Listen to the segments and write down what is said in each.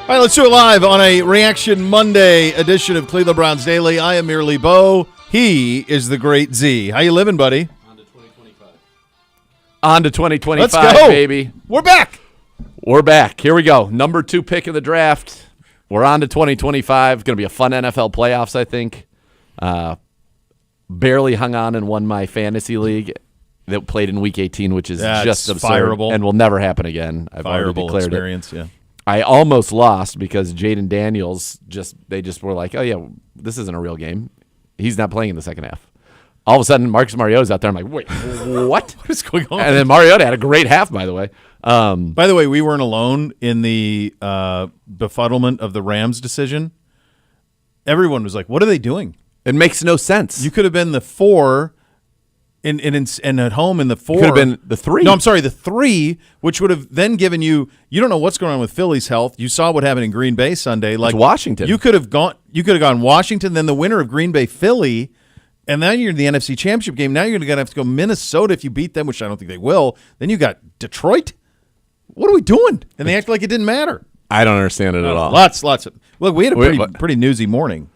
All right, let's do it live on a Reaction Monday edition of Cleveland Browns Daily. I am merely Bo. He is the great Z. How you living, buddy? On to 2025. On to 2025, let's go. baby. We're back. We're back. Here we go. Number 2 pick in the draft. We're on to 2025. Going to be a fun NFL playoffs, I think. Barely hung on and won my fantasy league that played in Week 18, which is just absurd fireable. And will never happen again. I've already declared experience, it. Yeah. I almost lost because Jaden Daniels they just were like, oh, yeah, this isn't a real game. He's not playing in the second half. All of a sudden, Marcus Mariota's out there. I'm like, wait, what? What is going on? And then Mariota had a great half, by the way. By the way, we weren't alone in the befuddlement of the Rams decision. Everyone was like, what are they doing? It makes no sense. You could have been the 4 and at home in the 4. Could have been the 3. No, I'm sorry, the 3, which would have then given you don't know what's going on with Philly's health. You saw what happened in Green Bay Sunday. Like it's Washington. You could have gone Washington, then the winner of Green Bay Philly, and then you're in the NFC Championship game. Now you're going to have to go Minnesota if you beat them, which I don't think they will. Then you got Detroit. What are we doing? And they act like it didn't matter. I don't understand it at all. Lots of look. We had a pretty newsy morning.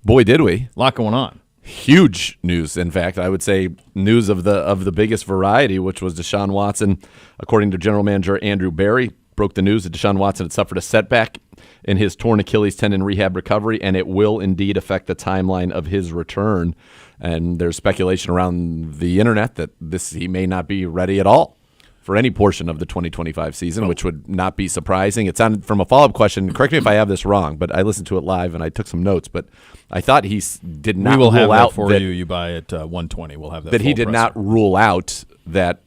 Boy, did we! A lot going on. Huge news, in fact. I would say news of the biggest variety, which was Deshaun Watson. According to general manager Andrew Berry, broke the news that Deshaun Watson had suffered a setback in his torn Achilles tendon rehab recovery, and it will indeed affect the timeline of his return. And there's speculation around the internet that he may not be ready at all for any portion of the 2025 season, which would not be surprising. It sounded from a follow-up question, correct me if I have this wrong, but I listened to it live and I took some notes, but I thought he did not rule out. We will have that for you. You buy it 120. We'll have that. That he did not rule out that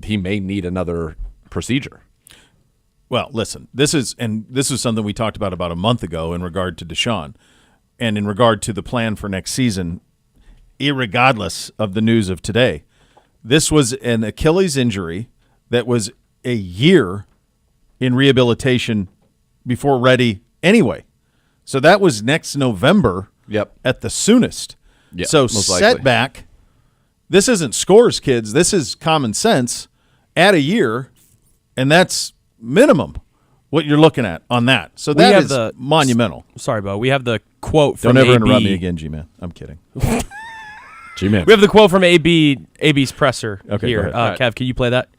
he may need another procedure. Well, listen, this is something we talked about a month ago in regard to Deshaun and in regard to the plan for next season, irregardless of the news of today. This was an Achilles injury that was a year in rehabilitation before ready anyway. So that was next November at the soonest. Yep, so setback, likely. This isn't scores, kids. This is common sense. Add a year, and that's minimum what you're looking at on that. So that is monumental. Sorry, Bo. We have the quote from Don't ever AB. interrupt me again, G-Man. I'm kidding. G-Man. We have the quote from AB's presser here. Right. Kev, can you play that?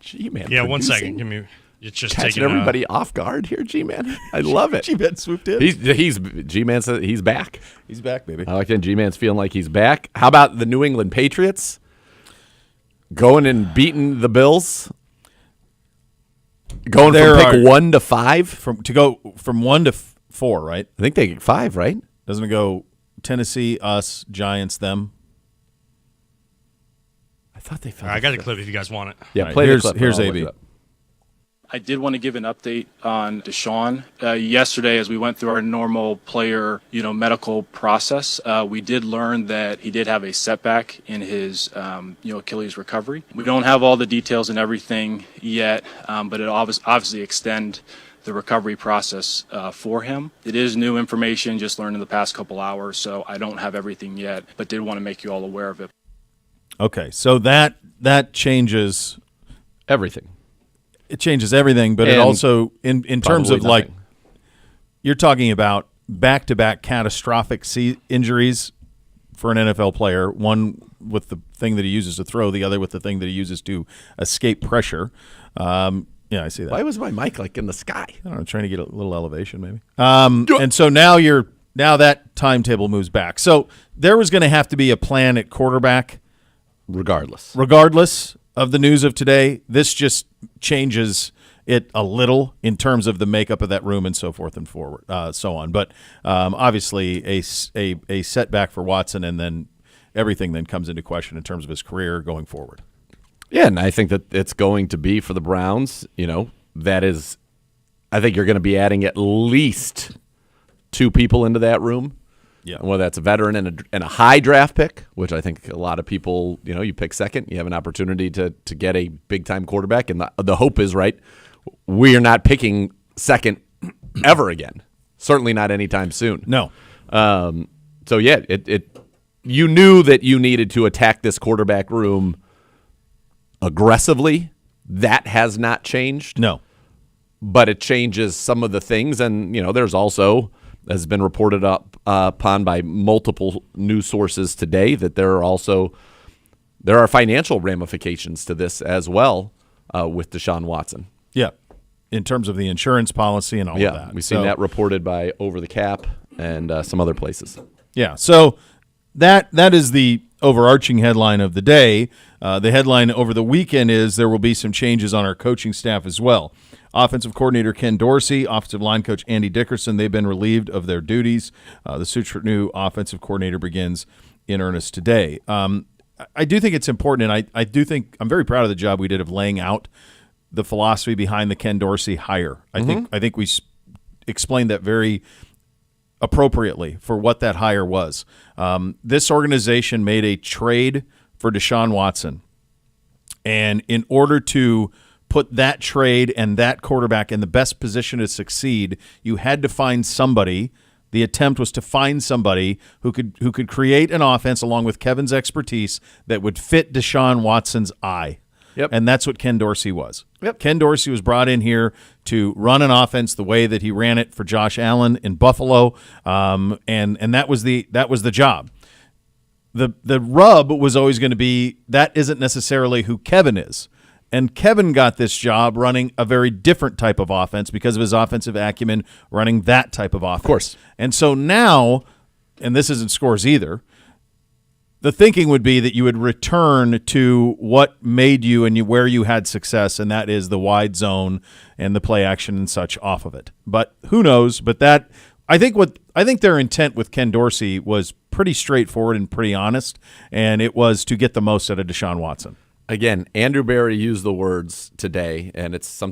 G-Man. Yeah, 1 second. Give me. It's just catching taking everybody off guard here, G-Man. I love it. G-Man swooped in. He's G-Man said he's back. He's back, baby. I like that G-Man's feeling like he's back. How about the New England Patriots going and beating the Bills? Going from pick 1 to 5? To go from 1 to 4, right? I think they get 5, right? Doesn't it go Tennessee, us, Giants, them? I thought they found I got a clip if you guys want it. Yeah, right, play the clip. Here's AB. I did want to give an update on Deshaun. Yesterday, as we went through our normal player, medical process, we did learn that he did have a setback in his, Achilles recovery. We don't have all the details and everything yet, but it obviously extend the recovery process for him. It is new information, just learned in the past couple hours, so I don't have everything yet, but did want to make you all aware of it. Okay, so that changes everything. It changes everything, but it also, in terms of nothing. you're talking about back-to-back catastrophic injuries for an NFL player, one with the thing that he uses to throw, the other with the thing that he uses to escape pressure. Yeah, I see that. Why was my mic like in the sky? I don't know, trying to get a little elevation maybe. And so now that timetable moves back. So there was going to have to be a plan at quarterback. Regardless of the news of today, this just changes it a little in terms of the makeup of that room and so forth and so on. But obviously a setback for Watson, and then everything then comes into question in terms of his career going forward. Yeah, and I think that it's going to be for the Browns. That is, I think you're going to be adding at least 2 people into that room. Yeah, whether that's a veteran and a high draft pick, which I think a lot of people, you pick second, you have an opportunity to get a big-time quarterback, and the hope is, right, we are not picking second ever again. Certainly not anytime soon. No. So, yeah, you knew that you needed to attack this quarterback room aggressively. That has not changed. No. but it changes some of the things. And, there's also, as has been reported upon by multiple news sources today, that there are financial ramifications to this as well with Deshaun Watson. Yeah, in terms of the insurance policy and all of that. Yeah, we've seen that reported by Over the Cap and some other places. Yeah, so that is the overarching headline of the day. The headline over the weekend is there will be some changes on our coaching staff as well. Offensive coordinator Ken Dorsey, offensive line coach Andy Dickerson, they've been relieved of their duties. The search for new offensive coordinator begins in earnest today. I do think it's important, and I do think I'm very proud of the job we did of laying out the philosophy behind the Ken Dorsey hire. I think we explained that very appropriately for what that hire was. This organization made a trade for Deshaun Watson, and in order to put that trade and that quarterback in the best position to succeed, you had to find somebody. The attempt was to find somebody who could create an offense along with Kevin's expertise that would fit Deshaun Watson's eye. Yep. And that's what Ken Dorsey was. Yep. Ken Dorsey was brought in here to run an offense the way that he ran it for Josh Allen in Buffalo, and that was the job. The rub was always going to be that isn't necessarily who Kevin is. And Kevin got this job running a very different type of offense because of his offensive acumen, running that type of offense. Of course. And so now, and this isn't scores either, the thinking would be that you would return to what made you and where you had success, and that is the wide zone and the play action and such off of it. But who knows? But I think their intent with Ken Dorsey was pretty straightforward and pretty honest, and it was to get the most out of Deshaun Watson. Again, Andrew Berry used the words today, and it's so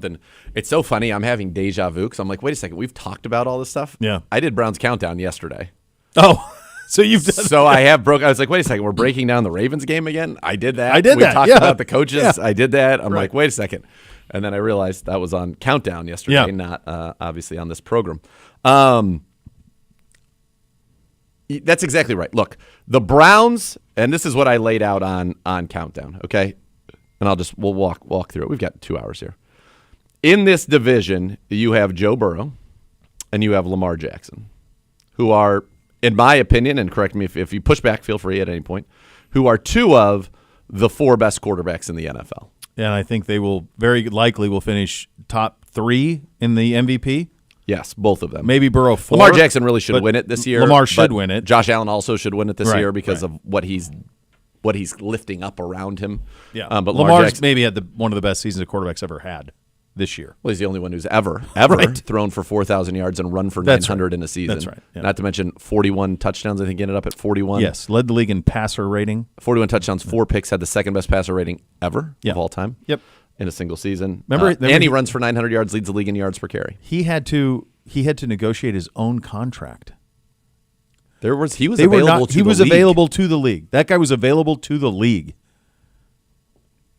funny. I'm having deja vu because I'm like, wait a second, we've talked about all this stuff? Yeah. I did Browns Countdown yesterday. Oh, so you've done So I was like, wait a second, we're breaking down the Ravens game again? I did that. I did we that, talked yeah. about the coaches. Yeah. I did that. I'm Right. like, wait a second. And then I realized that was on Countdown yesterday, Yeah. not obviously on this program. That's exactly right. Look, the Browns, and this is what I laid out on Countdown, okay? And we'll walk through it. We've got 2 hours here. In this division, you have Joe Burrow and you have Lamar Jackson, who are, in my opinion, and correct me if you push back, feel free at any point, who are two of the 4 best quarterbacks in the NFL. And I think they will very likely will finish top 3 in the MVP. Yes, both of them. Maybe Burrow 4. Lamar Jackson really should but win it this year. Lamar should but win it. Josh Allen also should win it this Right, year because right. of what he's lifting up around him. Yeah, but Lamar's Jackson, maybe had one of the best seasons a quarterback's ever had this year. well, he's the only one who's ever Right. thrown for 4,000 yards and run for That's 900 right. in a season. That's right, yeah. Not to mention 41 touchdowns. I think he ended up at 41. Yes, led the league in passer rating. 41 touchdowns, 4 picks, had the second best passer rating ever Yeah. of all time. Yep. In a single season. Remember and he he- runs for 900 yards, leads the league in yards per carry. He had to negotiate his own contract. He was He available to the was league. available to the league. That guy was available to the league.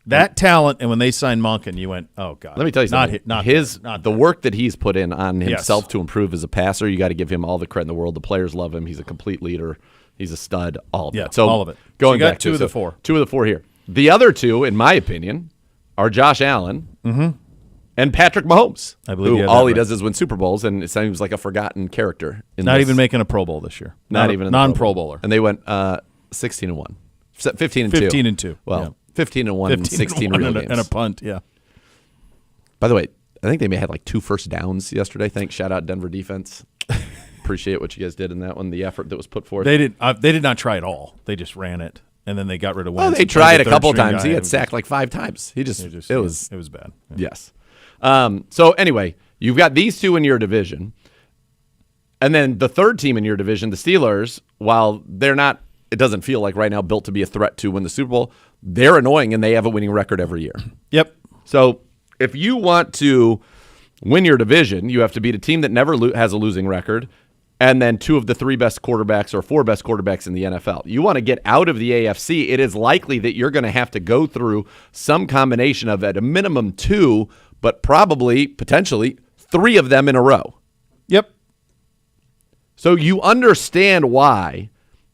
That talent, and when they signed Monken, you went, "Oh God!" Let me tell you something. Not the there. work that he's put in on Yes. himself to improve as a passer, you got to give him all the credit in the world. The players love him. He's a complete leader. He's a stud. All of Yeah, it. So all of it. Going So you got back to 2 it, of the so 4. 2 of the 4 here. The other 2, in my opinion, are Josh Allen and Patrick Mahomes. I believe you who have all that he right. does is win Super Bowls, and it seems like a forgotten character. Not this. even making a Pro Bowl this year. Not even in the non-Pro Bowler. And they went 16-1, 15-2, 15-2. Well, Yeah. 15-1, and 16 real games, and a punt. Yeah. By the way, I think they may have had like 2 first downs yesterday. Thanks, shout out Denver defense. Appreciate what you guys did in that one. The effort that was put forth. They did not try at all. They just ran it, and then they got rid of Wentz. Oh, they and tried played a the couple third-string times. guy. He It had was sacked like 5 times. It was bad. Yeah. yes. So anyway, you've got these 2 in your division, and then the third team in your division, the Steelers. While they're not, it doesn't feel like right now built to be a threat to win the Super Bowl. They're annoying, and they have a winning record every year. Yep. So if you want to win your division, you have to beat a team that never has a losing record, and then 2 of the 3 best quarterbacks or 4 best quarterbacks in the NFL. You want to get out of the AFC, it is likely that you're going to have to go through some combination of at a minimum 2, but probably, potentially, 3 of them in a row. Yep. So you understand why,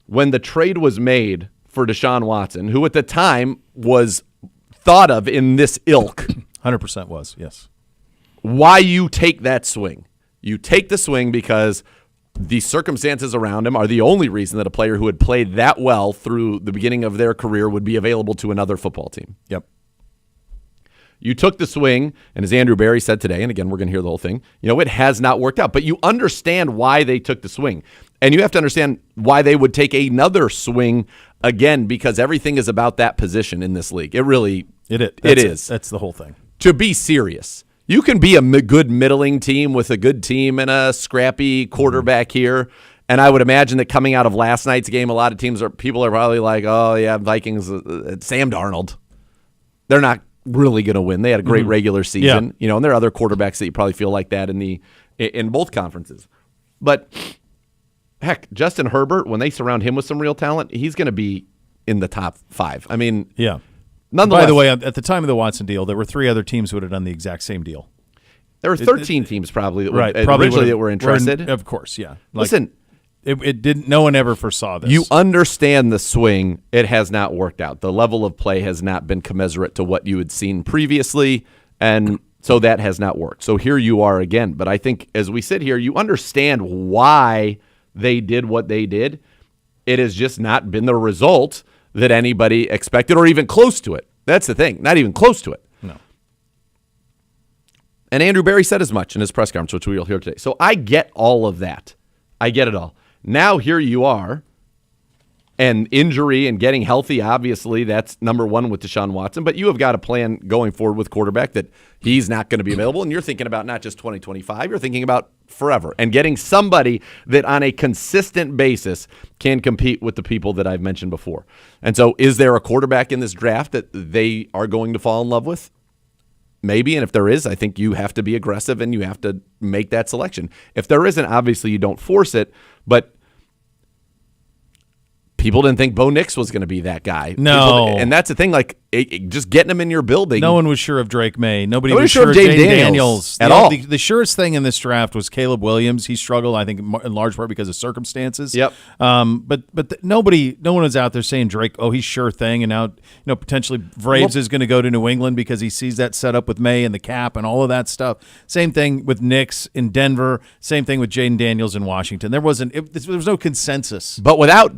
when the trade was made for Deshaun Watson, who at the time was thought of in this ilk, 100% was, yes. why you take that swing. You take the swing because the circumstances around him are the only reason that a player who had played that well through the beginning of their career would be available to another football team. Yep. You took the swing, and as Andrew Barry said today, and again, we're going to hear the whole thing, it has not worked out. But you understand why they took the swing. And you have to understand why they would take another swing again, because everything is about that position in this league. It is. That's the whole thing. To be serious. You can be a good middling team with a good team and a scrappy quarterback here. And I would imagine that coming out of last night's game, a lot of people are probably like, oh, yeah, Vikings, Sam Darnold. They're not really going to win. They had a great regular season. Yeah. And there are other quarterbacks that you probably feel like that in both conferences. But, heck, Justin Herbert, when they surround him with some real talent, he's going to be in the top 5. I mean, yeah. Nonetheless, By the way, at the time of the Watson deal, there were 3 other teams who would have done the exact same deal. there were 13 teams probably that Probably that were interested. Of course, yeah. Listen, it didn't. No one ever foresaw this. you understand the swing. It has not worked out. The level of play has not been commensurate to what you had seen previously, and so that has not worked. So here you are again. But I think as we sit here, you understand why they did what they did. It has just not been the result that anybody expected or even close to it. That's the thing. Not even close to it. No. And Andrew Barry said as much in his press conference, which we will hear today. So I get all of that. I get it all. Now here you are, and injury and getting healthy, obviously, that's number one with Deshaun Watson. But you have got a plan going forward with quarterback that he's not going to be available, and you're thinking about not just 2025, you're thinking about forever. And getting somebody that on a consistent basis can compete with the people that I've mentioned before. And so is there a quarterback in this draft that they are going to fall in love with? Maybe, and if there is, I think you have to be aggressive and you have to make that selection. If there isn't, obviously you don't force it, but people didn't think Bo Nix was going to be that guy. No. And that's the thing, like, just getting him in your building. No one was sure of Drake May. Nobody was was sure sure of of Jane Jane Daniels Daniels. at all. The surest thing in this draft was Caleb Williams. He struggled, I think, in large part because of circumstances. Yep. But no one was out there saying Drake, oh, he's sure thing. And now, potentially Braves is going to go to New England because he sees that set up with May and the cap and all of that stuff. Same thing with Nix in Denver. Same thing with Jaden Daniels in Washington. There was no consensus. But without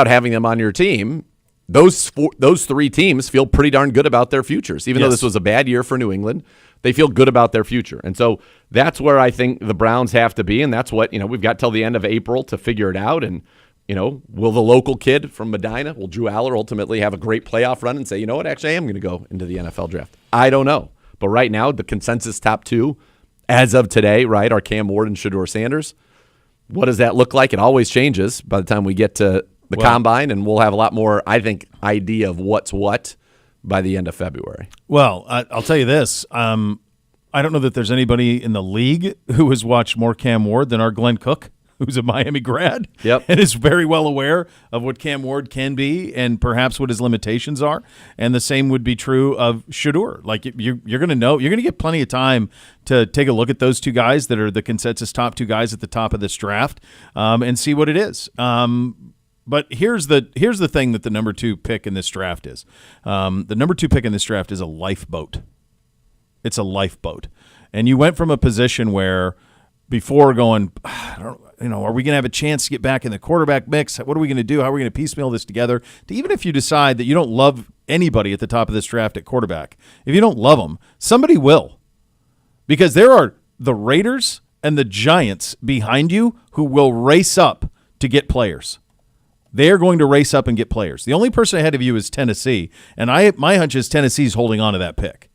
having them on your team, those 3 teams feel pretty darn good about their futures. Even though this was a bad year for New England, they feel good about their future. And so that's where I think the Browns have to be, and that's what, we've got till the end of April to figure it out. And, will the local kid from Medina, will Drew Aller ultimately have a great playoff run and say, you know what, actually I am going to go into the NFL draft? I don't know. But right now, the consensus top 2, as of today, right, are Cam Ward and Shedeur Sanders. What does that look like? It always changes by the time we get to the combine, and we'll have a lot more, I think, idea of what's what by the end of February. Well, I'll tell you this. I don't know that there's anybody in the league who has watched more Cam Ward than our Glenn Cook, who's a Miami grad. Yep. And is very well aware of what Cam Ward can be and perhaps what his limitations are. And the same would be true of Shedeur. Like, you're going to know, you're going to get plenty of time to take a look at those 2 guys that are the consensus top 2 guys at the top of this draft and see what it is. But here's the thing that the number 2 pick in this draft is. The number 2 pick in this draft is a lifeboat. It's a lifeboat. And you went from a position where before going, are we going to have a chance to get back in the quarterback mix? What are we going to do? How are we going to piecemeal this together? To even if you decide that you don't love anybody at the top of this draft at quarterback, if you don't love them, somebody will. Because there are the Raiders and the Giants behind you who will race up to get players. They're going to race up and get players. The only person ahead of you is Tennessee, and my hunch is Tennessee's holding on to that pick,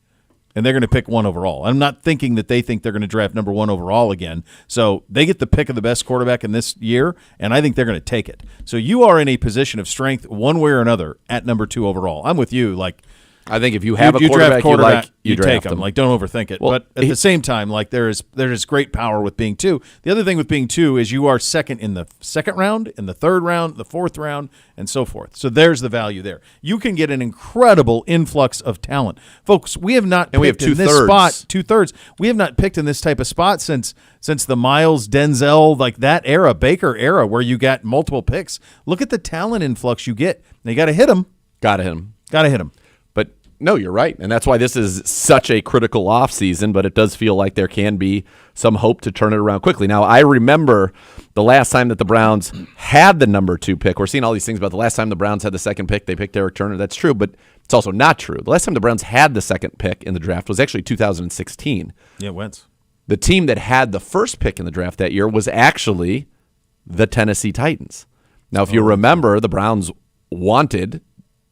and they're going to pick 1 overall. I'm not thinking that they think they're going to draft number 1 overall again, so they get the pick of the best quarterback in this year, and I think they're going to take it. So you are in a position of strength one way or another at number 2 overall. I'm with you, like, I think if you have a draft quarterback you take draft them. him. Like, don't overthink it. Well, but at the same time, like, there's great power with being 2. The other thing with being 2 is you are second in the second round, in the third round, the fourth round, and so forth. So there's the value there. You can get an incredible influx of talent, folks. We have not and we have picked in this spot 2/3. We have not picked in this type of spot since the Miles, Denzel, like that era, Baker era, where you got multiple picks. Look at the talent influx you get. Now you got to hit them. Got to hit him. Got to hit them. But No, you're right. And that's why this is such a critical offseason, but it does feel like there can be some hope to turn it around quickly. Now, I remember the last time that the Browns had the number 2 pick. We're seeing all these things about the last time the Browns had the second pick, they picked Eric Turner. That's true, but it's also not true. The last time the Browns had the second pick in the draft was actually 2016. Yeah, Wentz. The team that had the first pick in the draft that year was actually the Tennessee Titans. Now, if you remember, the Browns wanted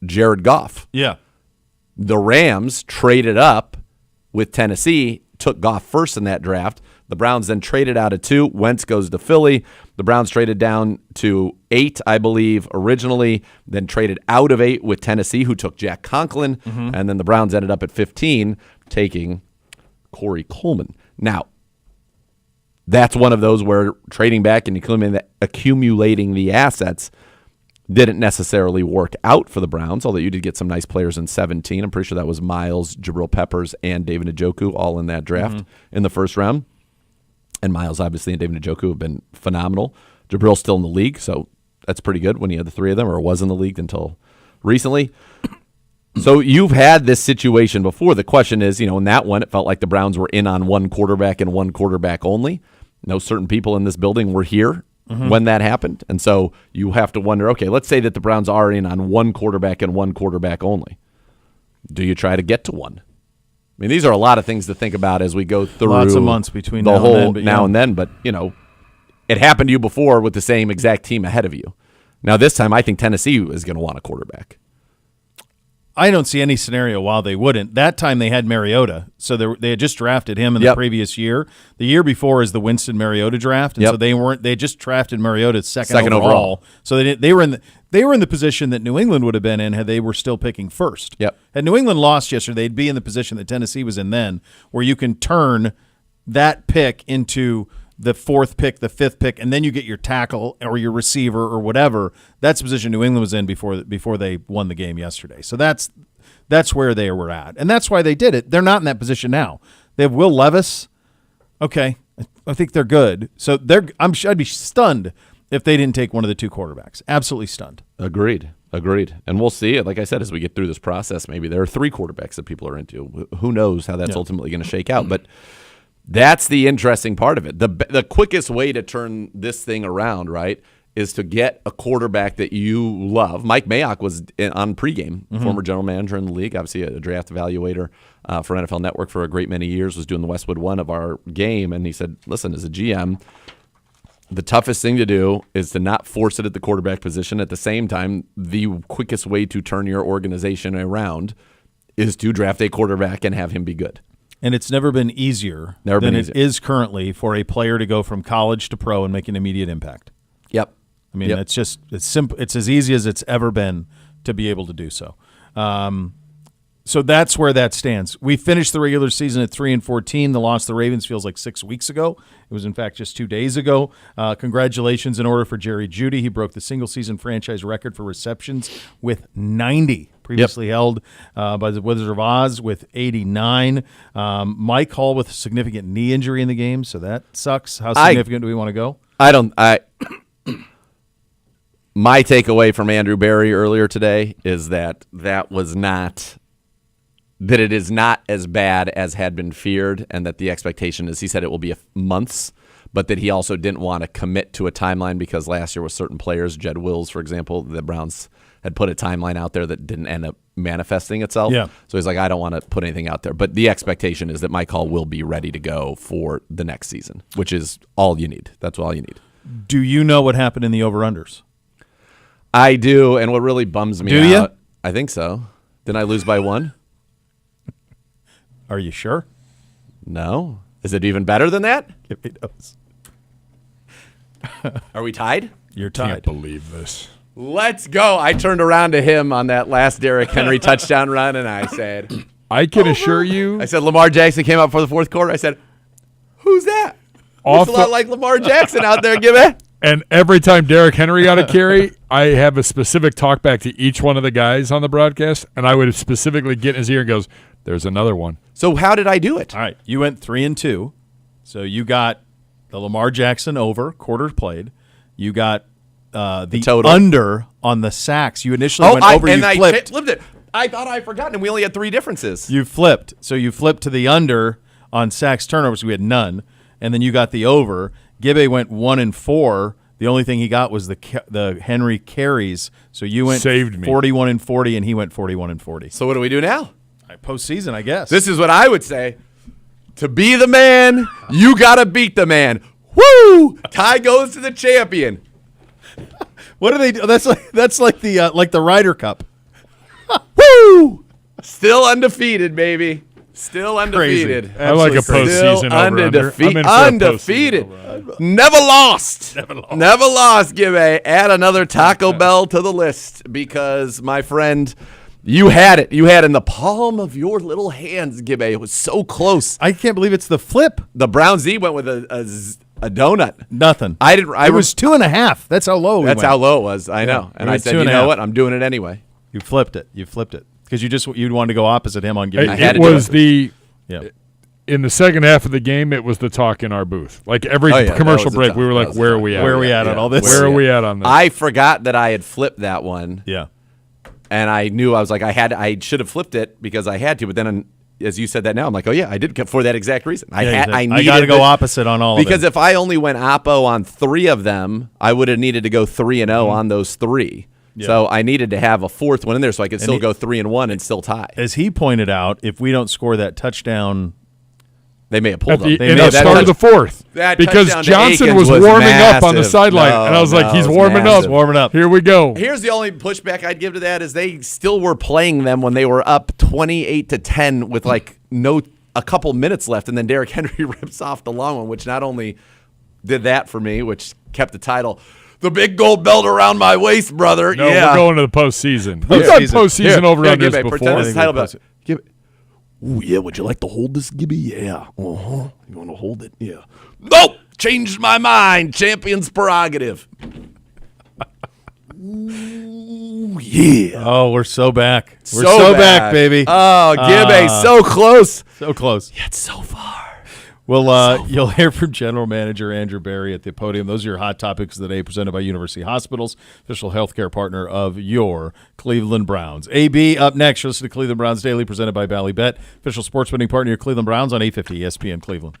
Jared Goff. Yeah. The Rams traded up with Tennessee, took Goff first in that draft. The Browns then traded out of 2. Wentz goes to Philly. The Browns traded down to 8, I believe, originally, then traded out of 8 with Tennessee, who took Jack Conklin. And then the Browns ended up at 15, taking Corey Coleman. Now, that's one of those where trading back and accumulating the assets didn't necessarily work out for the Browns, although you did get some nice players in 17. I'm pretty sure that was Miles, Jabril Peppers, and David Njoku all in that draft in the first round. And Miles, obviously, and David Njoku have been phenomenal. Jabril's still in the league, so that's pretty good when you had the 3 of them, or was in the league until recently. So you've had this situation before. The question is, in that one, it felt like the Browns were in on one quarterback and one quarterback only. No certain people in this building were here when that happened. And so you have to wonder, okay, let's say that the Browns are in on one quarterback and one quarterback only. Do you try to get to one? I mean, these are a lot of things to think about as we go through Lots of months between the now whole and then, but now yeah. and then. But, it happened to you before with the same exact team ahead of you. Now, this time, I think Tennessee is going to want a quarterback. I don't see any scenario why they wouldn't. That time they had Mariota, so they had just drafted him in the previous year. The year before is the Winston Mariota draft, and so they had just drafted Mariota second overall. So they were in the position that New England would have been in had they were still picking first. Yep. Had New England lost yesterday, they'd be in the position that Tennessee was in then, where you can turn that pick into the 4th pick, the 5th pick, and then you get your tackle or your receiver or whatever. That's the position New England was in before they won the game yesterday. So that's where they were at, and that's why they did it. They're not in that position now. They have Will Levis. Okay, I think they're good. So I'd be stunned if they didn't take one of the 2 quarterbacks. Absolutely stunned. Agreed. And we'll see. Like I said, as we get through this process, maybe there are 3 quarterbacks that people are into. Who knows how that's ultimately going to shake out, but that's the interesting part of it. The quickest way to turn this thing around, right, is to get a quarterback that you love. Mike Mayock was on pregame, former general manager in the league, obviously a draft evaluator for NFL Network for a great many years, was doing the Westwood One of our game, and he said, listen, as a GM, the toughest thing to do is to not force it at the quarterback position. At the same time, the quickest way to turn your organization around is to draft a quarterback and have him be good. And it's never been easier than it is currently for a player to go from college to pro and make an immediate impact. Yep. I mean, it's simple. It's as easy as it's ever been to be able to do so. So that's where that stands. We finished the regular season at 3-14. The loss to the Ravens feels like 6 weeks ago. It was, in fact, just 2 days ago. Congratulations in order for Jerry Jeudy. He broke the single-season franchise record for receptions with 90. Previously held by the Wizards of Oz with 89. Mike Hall with a significant knee injury in the game, so that sucks. How significant do we want to go? My takeaway from Andrew Berry earlier today is that it is not as bad as had been feared, and that the expectation is, he said, it will be months, but that he also didn't want to commit to a timeline because last year with certain players, Jed Wills, for example, the Browns had put a timeline out there that didn't end up manifesting itself. Yeah. So he's like, I don't want to put anything out there. But the expectation is that Mike Hall will be ready to go for the next season, which is all you need. That's all you need. Do you know what happened in the over-unders? I do, and what really bums me out. Do you? I think so. Didn't I lose by 1? Are you sure? No. Is it even better than that? Give me those. Are we tied? You're tied. Can't believe this. Let's go. I turned around to him on that last Derrick Henry touchdown run, and I said, I can assure you. I said, Lamar Jackson came out for the 4th quarter. I said, who's that? Looks a lot like Lamar Jackson out there, give it. And every time Derrick Henry got a carry, I have a specific talk back to each one of the guys on the broadcast, and I would specifically get in his ear and goes, there's another one. So how did I do it? All right. You went 3-2. So you got the Lamar Jackson over, quarter played. You got the total under on the sacks. You initially went over, you flipped. Flipped it. I thought I had forgotten, and we only had 3 differences. You flipped. So you flipped to the under on sacks turnovers. We had none, and then you got the over. Gibbe went 1-4. The only thing he got was the Henry carries. So you went Saved me. 41-40, and he went 41-40. So what do we do now? Postseason, I guess. This is what I would say. To be the man, you got to beat the man. Woo! Tie goes to the champion. What do they do? That's like the Ryder Cup. Woo! Still undefeated, baby. Still Crazy. undefeated. I like a Absolutely crazy. postseason over-under. I'm in for a Undefeated. postseason over-under. Never lost. Never lost, Gibbe. Add another Taco Bell to the list because, my friend, you had it. You had it in the palm of your little hands, Gibbe. It was so close. I can't believe it's the flip. The Brown Z went with a donut. Nothing. It was 2.5. That's how low. That's how low it was. I know. And I went said, 2.5. what? I'm doing it anyway. You flipped it. Because you wanted to go opposite him on giving. I had It to do was it. Yeah. in the second half of the game, it was the talk in our booth. Like every Oh, yeah, that commercial was the break, talk. we were That like, was the where are talk. we at? Where are we at on all this? Where are we at on this? I forgot that I had flipped that one. Yeah. And I knew I was like, I should have flipped it because I had to. But then, as you said that now, I'm like, oh yeah, I did for that exact reason. I I got to go opposite on all because of it. if I only went oppo on 3 of them, I would have needed to go 3-0 on those 3. Yeah. So I needed to have a 4th one in there so I could still he- go 3-1 and still tie. As he pointed out, if we don't score that touchdown, They may have at pulled the, them. in may the have start of the fourth, that because touchdown to Johnson Akins was was warming up on the massive. sideline, No, and I was like, no, he's it was warming massive. up. warming up. Here we go. Here's the only pushback I'd give to that is they still were playing them when they were up 28-10 with like a couple minutes left, and then Derrick Henry rips off the long one, which not only did that for me, which kept the title, the big gold belt around my waist, brother. No, yeah, we're going to the postseason. We've done postseason over Here, unders Gibby, before. pretend this is title belt. postseason. Give it. Ooh, yeah. Would you like to hold this, Gibby? Yeah. You want to hold it? Yeah. Nope. Changed my mind. Champion's prerogative. Ooh, yeah. oh, we're so back. We're So so bad. back, baby. Oh, Gibby, so close. So close. Yet so far. Well, you'll hear from General Manager Andrew Barry at the podium. Those are your hot topics of the day, presented by University Hospitals, official healthcare partner of your Cleveland Browns. AB up next. You'll listen to Cleveland Browns Daily, presented by Ballybet, official sports betting partner of your Cleveland Browns on 850 ESPN Cleveland.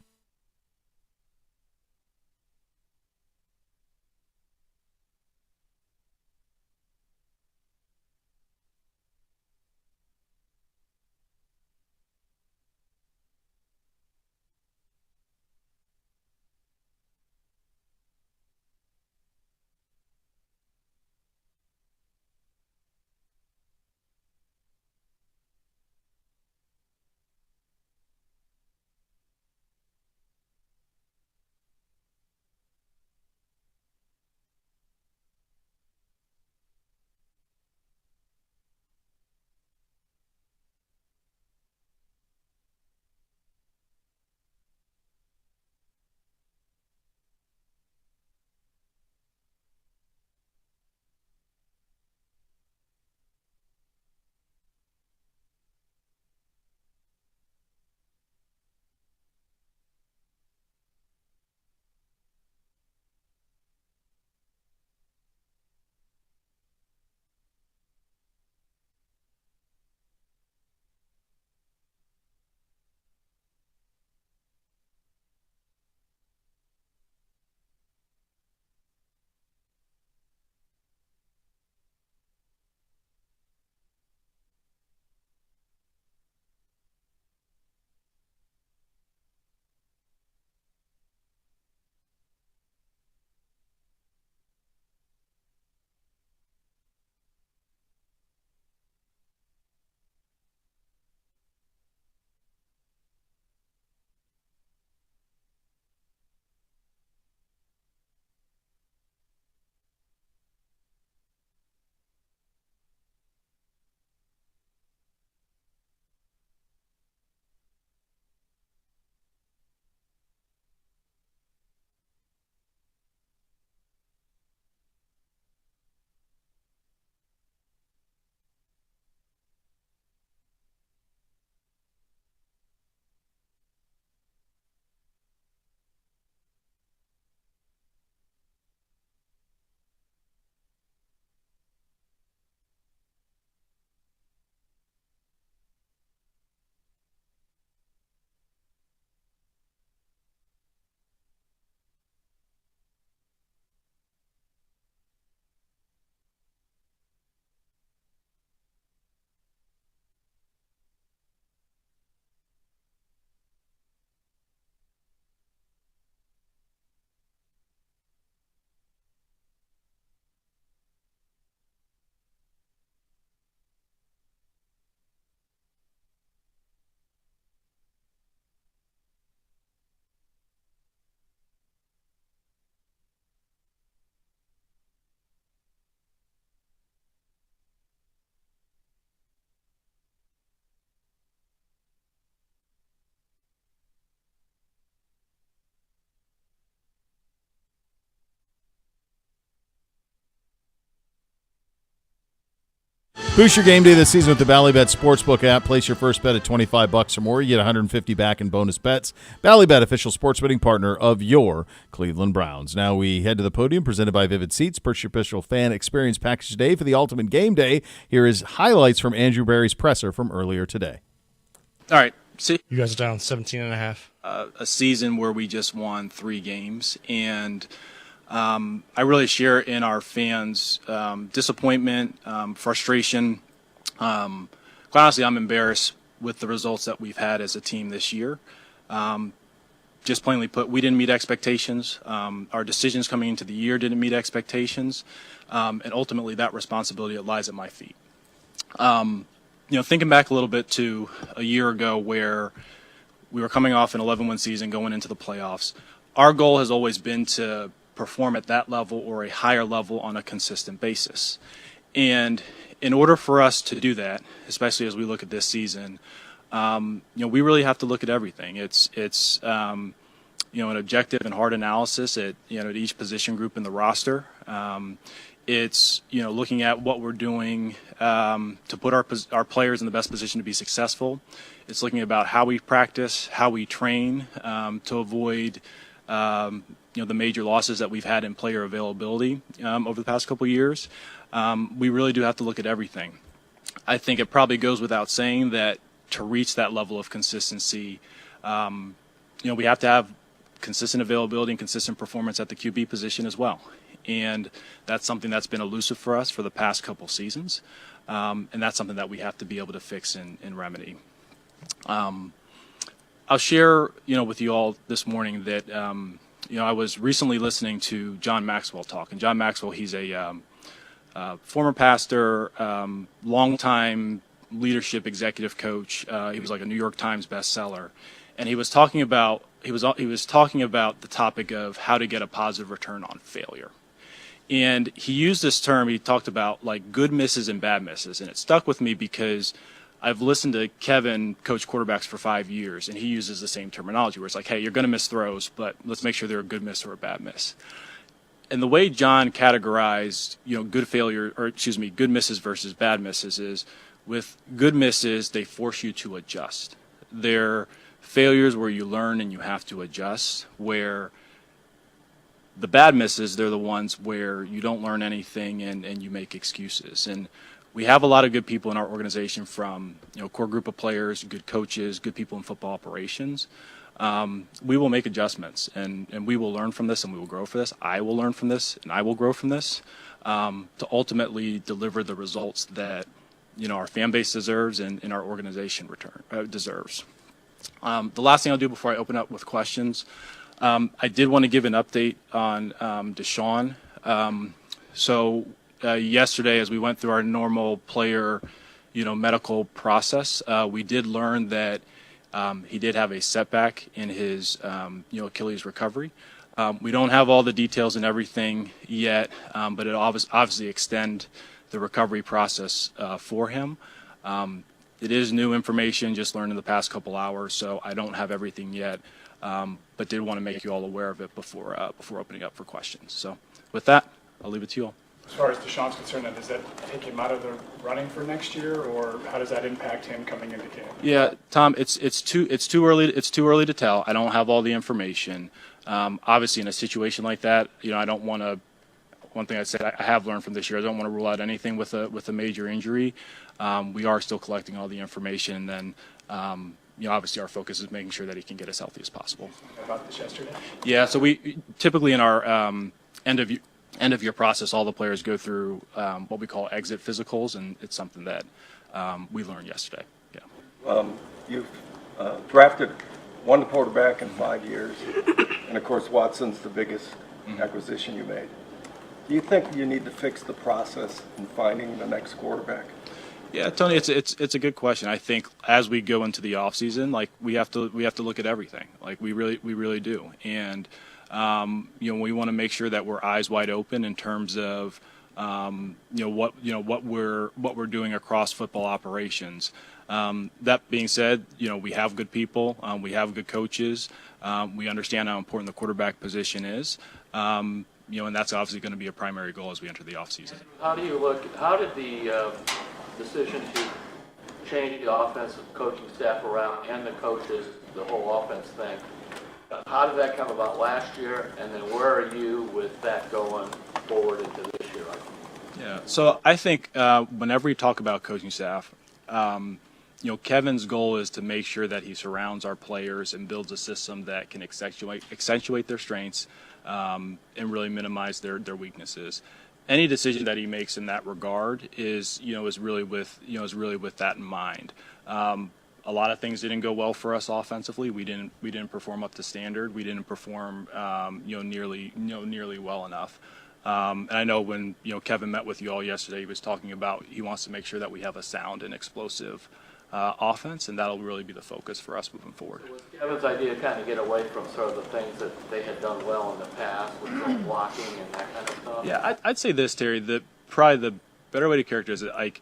Boost your game day this season with the Ballybet Sportsbook app. Place your first bet at $25 or more. You get $150 back in bonus bets. Ballybet, official sports betting partner of your Cleveland Browns. Now we head to the podium, presented by Vivid Seats. Purchase your official fan experience package today for the ultimate game day. Here is highlights from Andrew Berry's presser from earlier today. All right. See, You guys are down 17.5. a season where we just won 3 games, and I really share in our fans' disappointment, frustration. Quite honestly, I'm embarrassed with the results that we've had as a team this year. Just plainly put, we didn't meet expectations. Our decisions coming into the year didn't meet expectations, and ultimately that responsibility lies at my feet. Thinking back a little bit to a year ago where we were coming off an 11-win season going into the playoffs, our goal has always been to perform at that level or a higher level on a consistent basis. And in order for us to do that, especially as we look at this season, we really have to look at everything. It's an objective and hard analysis at each position group in the roster. It's looking at what we're doing to put our players in the best position to be successful. It's looking about how we practice, how we train to avoid the major losses that we've had in player availability over the past couple of years. We really do have to look at everything. I think it probably goes without saying that to reach that level of consistency, we have to have consistent availability and consistent performance at the QB position as well. And that's something that's been elusive for us for the past couple seasons. And that's something that we have to be able to fix and remedy. I'll share, with you all this morning that, I was recently listening to John Maxwell talk. And John Maxwell, he's a former pastor, longtime leadership executive coach. He was like a New York Times bestseller. And he was talking about the topic of how to get a positive return on failure. And he used this term, he talked about like good misses and bad misses. And it stuck with me because I've listened to Kevin coach quarterbacks for 5 years, and he uses the same terminology where it's like, hey, you're going to miss throws, but let's make sure they're a good miss or a bad miss. And the way John categorized, good misses versus bad misses is with good misses, they force you to adjust. They're failures where you learn and you have to adjust, where the bad misses, they're the ones where you don't learn anything and you make excuses. And we have a lot of good people in our organization, from core group of players, good coaches, good people in football operations. We will make adjustments, and we will learn from this, and we will grow for this. I will learn from this, and I will grow from this to ultimately deliver the results that our fan base deserves and our organization deserves. The last thing I'll do before I open up with questions, I did want to give an update on Deshaun. Yesterday, as we went through our normal player, medical process, we did learn that he did have a setback in his, Achilles recovery. We don't have all the details and everything yet, but it obviously extend the recovery process for him. It is new information, just learned in the past couple hours, so I don't have everything yet, but did want to make you all aware of it before opening up for questions. So with that, I'll leave it to you all. As far as Deshaun's concerned, does that take him out of the running for next year, or how does that impact him coming into camp? Yeah, Tom, it's too early to tell. I don't have all the information. Obviously, in a situation like that, I don't want to. One thing I said I have learned from this year, I don't want to rule out anything with a major injury. We are still collecting all the information, and then obviously our focus is making sure that he can get as healthy as possible. About this yesterday? Yeah, so we typically in our end of year process, all the players go through what we call exit physicals, and it's something that we learned yesterday. Yeah. You've drafted one quarterback in 5 years, and of course Watson's the biggest acquisition you made. Do you think you need to fix the process in finding the next quarterback? Yeah, Tony, it's a good question. I think as we go into the off season, like we have to look at everything. Like we really do, and we want to make sure that we're eyes wide open in terms of what we're doing across football operations. That being said, we have good people, we have good coaches, we understand how important the quarterback position is. And that's obviously going to be a primary goal as we enter the offseason. How did the decision to change the offensive coaching staff around and the coaches, the whole offense thing. How did that come about last year, and then where are you with that going forward into this year? Yeah, so I think whenever we talk about coaching staff, Kevin's goal is to make sure that he surrounds our players and builds a system that can accentuate their strengths and really minimize their weaknesses. Any decision that he makes in that regard is really with that in mind. A lot of things didn't go well for us offensively. We didn't perform up to standard. We didn't perform nearly well enough. And I know when Kevin met with you all yesterday, he was talking about he wants to make sure that we have a sound and explosive offense, and that'll really be the focus for us moving forward. So was Kevin's idea kind of get away from sort of the things that they had done well in the past with some blocking and that kind of stuff? Yeah, I'd say this, Terry. Probably the better way to characterize it, like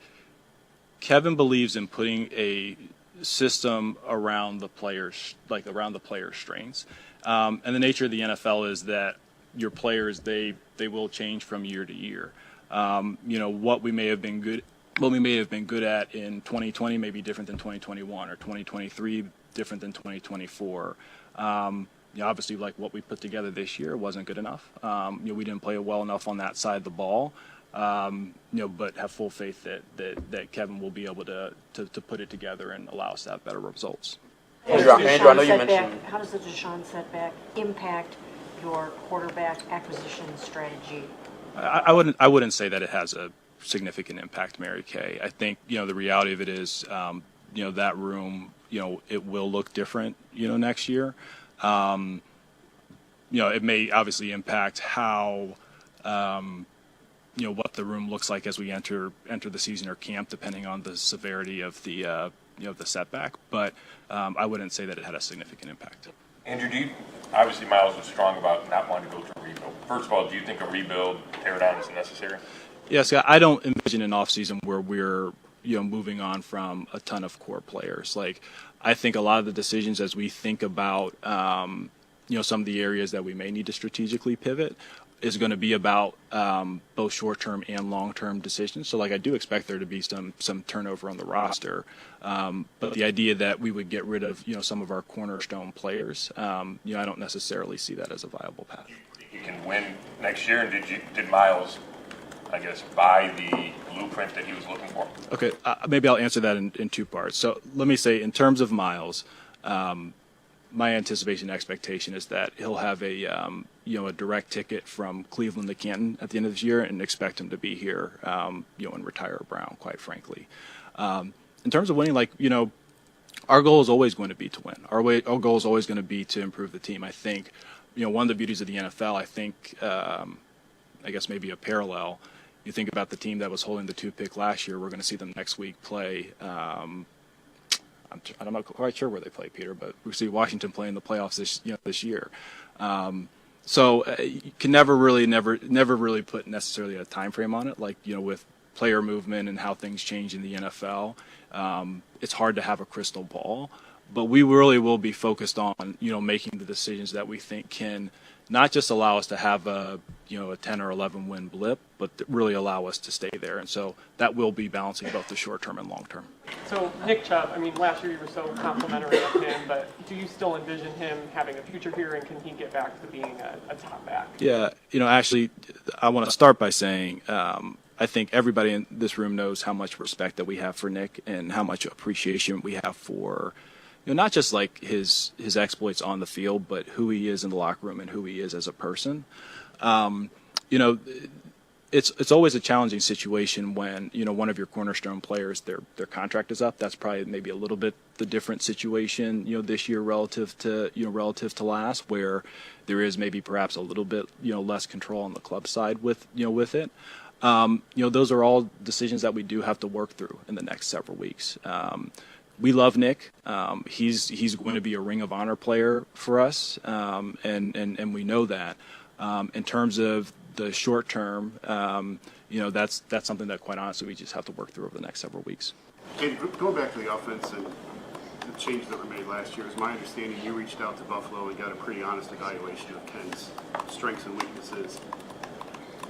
Kevin believes in putting a system around the players, around the players' strengths. And the nature of the NFL is that your players, they will change from year to year. What we may have been good at in 2020 may be different than 2021, or 2023 different than 2024. Obviously, like what we put together this year wasn't good enough. We didn't play well enough on that side of the ball. But have full faith that Kevin will be able to put it together and allow us to have better results. Andrew, I know you mentioned. How does the Deshaun setback impact your quarterback acquisition strategy? I wouldn't say that it has a significant impact, Mary Kay. I think the reality of it is that room it will look different next year. It may obviously impact how what the room looks like as we enter the season or camp, depending on the severity of the the setback. But I wouldn't say that it had a significant impact. Andrew, obviously Miles was strong about not wanting to go through a rebuild. First of all, do you think a rebuild, tear down is necessary? Yes, I don't envision an offseason where we're moving on from a ton of core players. Like, I think a lot of the decisions as we think about some of the areas that we may need to strategically pivot is going to be about both short-term and long-term decisions. So, I do expect there to be some turnover on the roster. But the idea that we would get rid of, some of our cornerstone players, I don't necessarily see that as a viable path. You can win next year, and did Miles, I guess, buy the blueprint that he was looking for? Okay, maybe I'll answer that in two parts. So let me say, in terms of Miles, my anticipation and expectation is that he'll have a direct ticket from Cleveland to Canton at the end of this year, and expect him to be here, and retire Brown, quite frankly. In terms of winning, our goal is always going to be to win. Our goal is always going to be to improve the team. I think, one of the beauties of the NFL, I guess maybe a parallel. You think about the team that was holding the 2 pick last year. We're going to see them next week play. I'm not quite sure where they play, Peter, but we see Washington play in the playoffs this year. So you can never really put necessarily a time frame on it. With player movement and how things change in the NFL, it's hard to have a crystal ball. But we really will be focused on making the decisions that we think can not just allow us to have a 10 or 11 win blip, but really allow us to stay there. And so that will be balancing both the short term and long term. So Nick Chubb, last year you were so complimentary of him, but do you still envision him having a future here, and can he get back to being a top back? Yeah, actually, I want to start by saying I think everybody in this room knows how much respect that we have for Nick and how much appreciation we have for not just his exploits on the field, but who he is in the locker room and who he is as a person. It's always a challenging situation when one of your cornerstone players their contract is up. That's probably maybe a little bit the different situation this year relative to last, where there is maybe perhaps a little bit less control on the club side with it. Those are all decisions that we do have to work through in the next several weeks. We love Nick. He's going to be a Ring of Honor player for us, and we know that. In terms of the short term, that's something that, quite honestly, we just have to work through over the next several weeks. And going back to the offense and the changes that were made last year, it's my understanding you reached out to Buffalo and got a pretty honest evaluation of Ken's strengths and weaknesses.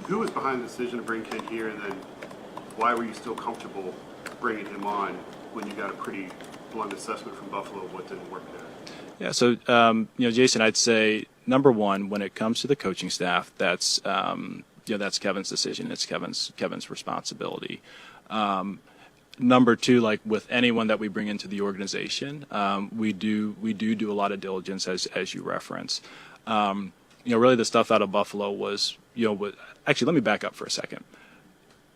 Who was behind the decision to bring Ken here, and then why were you still comfortable bringing him on when you got a pretty blunt assessment from Buffalo of what didn't work there? Yeah, so Jason, I'd say number one, when it comes to the coaching staff, that's that's Kevin's decision. It's Kevin's responsibility. Number two, like with anyone that we bring into the organization, we do a lot of diligence as you reference. Really the stuff out of Buffalo was actually, let me back up for a second.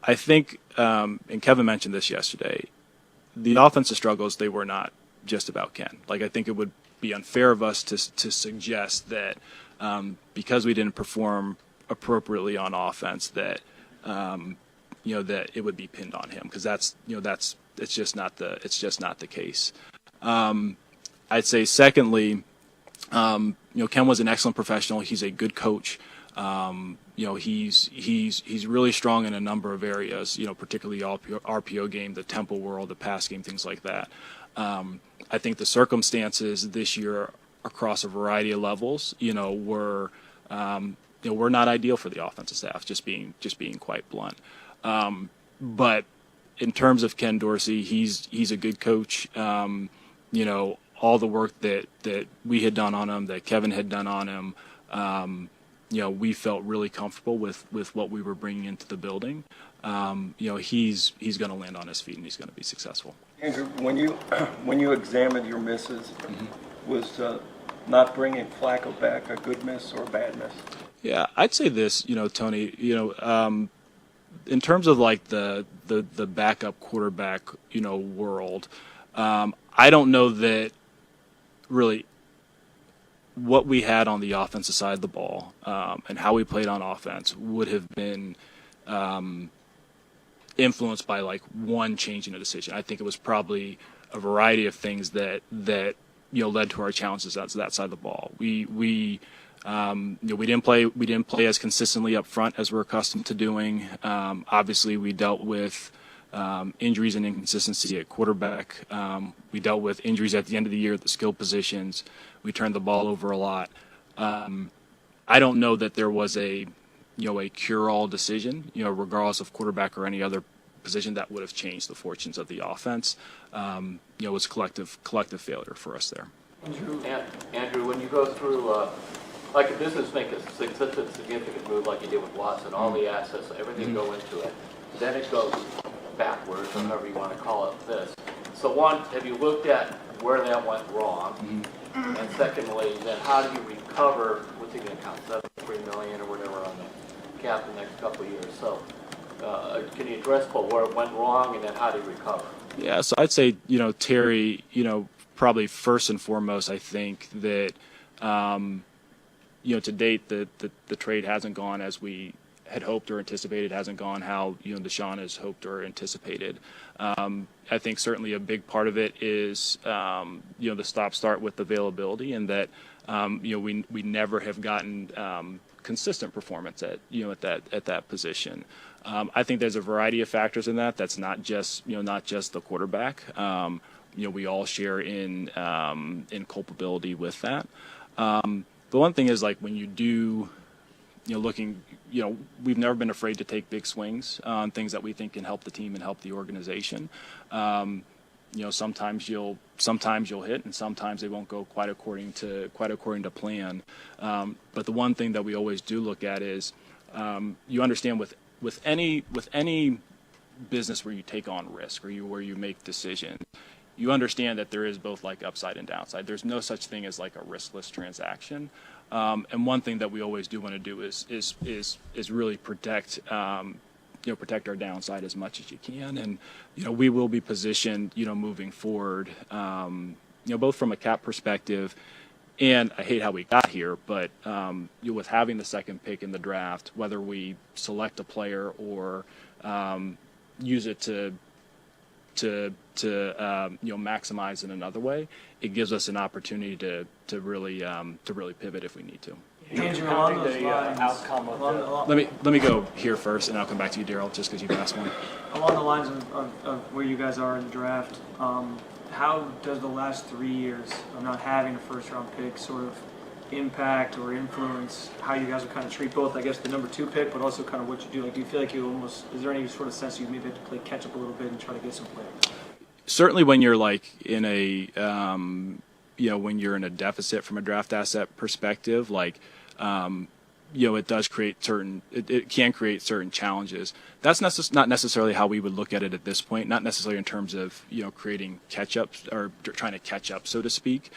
I think, and Kevin mentioned this yesterday, the offensive struggles, they were not just about Ken. Like, I think it would be unfair of us to suggest that because we didn't perform appropriately on offense that that it would be pinned on him, because it's just not the case. I'd say secondly, Ken was an excellent professional. He's a good coach. He's really strong in a number of areas, particularly RPO game, the tempo world, the pass game, things like that. I think the circumstances this year across a variety of levels, were not ideal for the offensive staff, just being quite blunt. But in terms of Ken Dorsey, he's a good coach. All the work that we had done on him, that Kevin had done on him, we felt really comfortable with what we were bringing into the building. He's going to land on his feet and he's going to be successful. Andrew, when you examined your misses, was not bringing Flacco back a good miss or a bad miss? Yeah, I'd say this, Tony, in terms of like the backup quarterback, world, I don't know that really what we had on the offensive side of the ball and how we played on offense would have been influenced by like one change in a decision. I think it was probably a variety of things that led to our challenges on that side of the ball. We didn't play as consistently up front as we're accustomed to doing. Obviously, we dealt with injuries and inconsistency at quarterback. We dealt with injuries at the end of the year at the skill positions. We turned the ball over a lot. I don't know that there was a cure-all decision, regardless of quarterback or any other position that would have changed the fortunes of the offense. It was collective failure for us there. Andrew, when you go through, like a business make such a significant move like you did with Watson, all the assets, everything go into it, then it goes backwards, or however you want to call it this. So one, have you looked at where that went wrong? And secondly, then how do you recover, what's he going to count, $73 million or whatever on the cap the next couple of years? So can you address where it went wrong and then how do you recover? Yeah, so I'd say, Terry, probably first and foremost, I think that, to date, the trade hasn't gone as we had hoped or anticipated, hasn't gone how, Deshaun has hoped or anticipated. I think certainly a big part of it is, the stop-start with availability, and that, we never have gotten consistent performance at that position. I think there's a variety of factors in that. That's not just the quarterback. We all share in culpability with that. The one thing is, like, when you do, we've never been afraid to take big swings on things that we think can help the team and help the organization. Sometimes you'll hit, and sometimes they won't go quite according to plan. But the one thing that we always do look at is, you understand with any business where you take on risk or where you make decisions, you understand that there is both like upside and downside. There's no such thing as like a riskless transaction. And one thing that we always do want to do is really protect our downside as much as you can. And, we will be positioned, moving forward, both from a cap perspective, and I hate how we got here, but with having the second pick in the draft, whether we select a player or use it to maximize in another way, it gives us an opportunity to really pivot if we need to. Andrew, along those lines, outcome of the Let me go here first, and I'll come back to you, Daryl, just because you've asked one. along the lines of where you guys are in the draft, how does the last 3 years of not having a first-round pick sort of impact or influence how you guys would kind of treat both, I guess, the number 2 pick, but also kind of what you do? Like, do you feel like is there any sort of sense you maybe have to play catch up a little bit and try to get some players? Certainly when you're like in a, when you're in a deficit from a draft asset perspective, like, it does create it can create certain challenges. That's not necessarily how we would look at it at this point, not necessarily in terms of, creating catch up or trying to catch up, so to speak.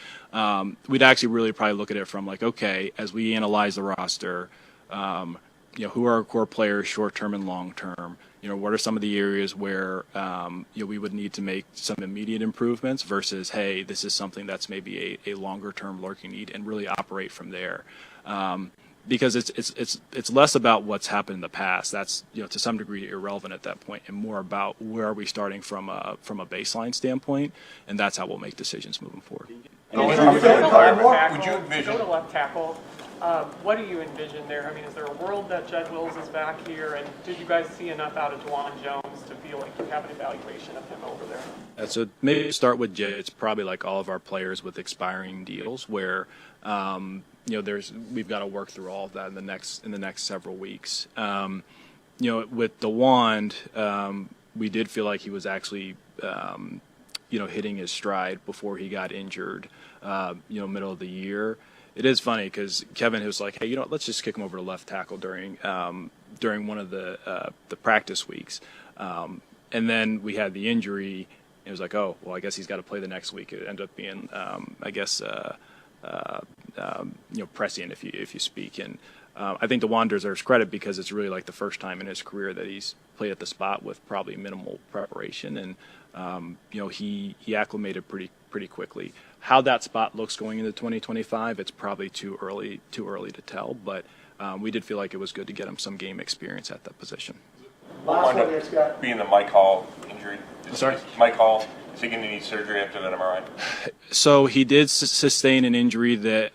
We'd actually really probably look at it from like, okay, as we analyze the roster, who are our core players short term and long term? What are some of the areas where, we would need to make some immediate improvements versus, hey, this is something that's maybe a longer term lurking need, and really operate from there. Because it's less about what's happened in the past. That's to some degree irrelevant at that point, and more about where are we starting from a baseline standpoint, and that's how we'll make decisions moving forward. Would you envision? Go to left tackle. What do you envision there? I mean, is there a world that Jed Wills is back here, and did you guys see enough out of Dwan Jones to feel like you have an evaluation of him over there? So maybe start with Jed. It's probably like all of our players with expiring deals, where we've got to work through all of that in the next several weeks. With DeWand, we did feel like he was actually hitting his stride before he got injured. Middle of the year. It is funny because Kevin was like, hey, let's just kick him over to left tackle during one of the practice weeks, and then we had the injury. It was like, oh, well, I guess he's got to play the next week. It ended up being, prescient if you speak. And I think DeWan deserves credit because it's really like the first time in his career that he's played at the spot with probably minimal preparation, and he acclimated pretty quickly. How that spot looks going into 2025, it's probably too early to tell. But we did feel like it was good to get him some game experience at that position. Last one here, Scott. Being the Mike Hall injury. Sorry, Mike Hall. Is he going to need surgery after that MRI? So he did sustain an injury that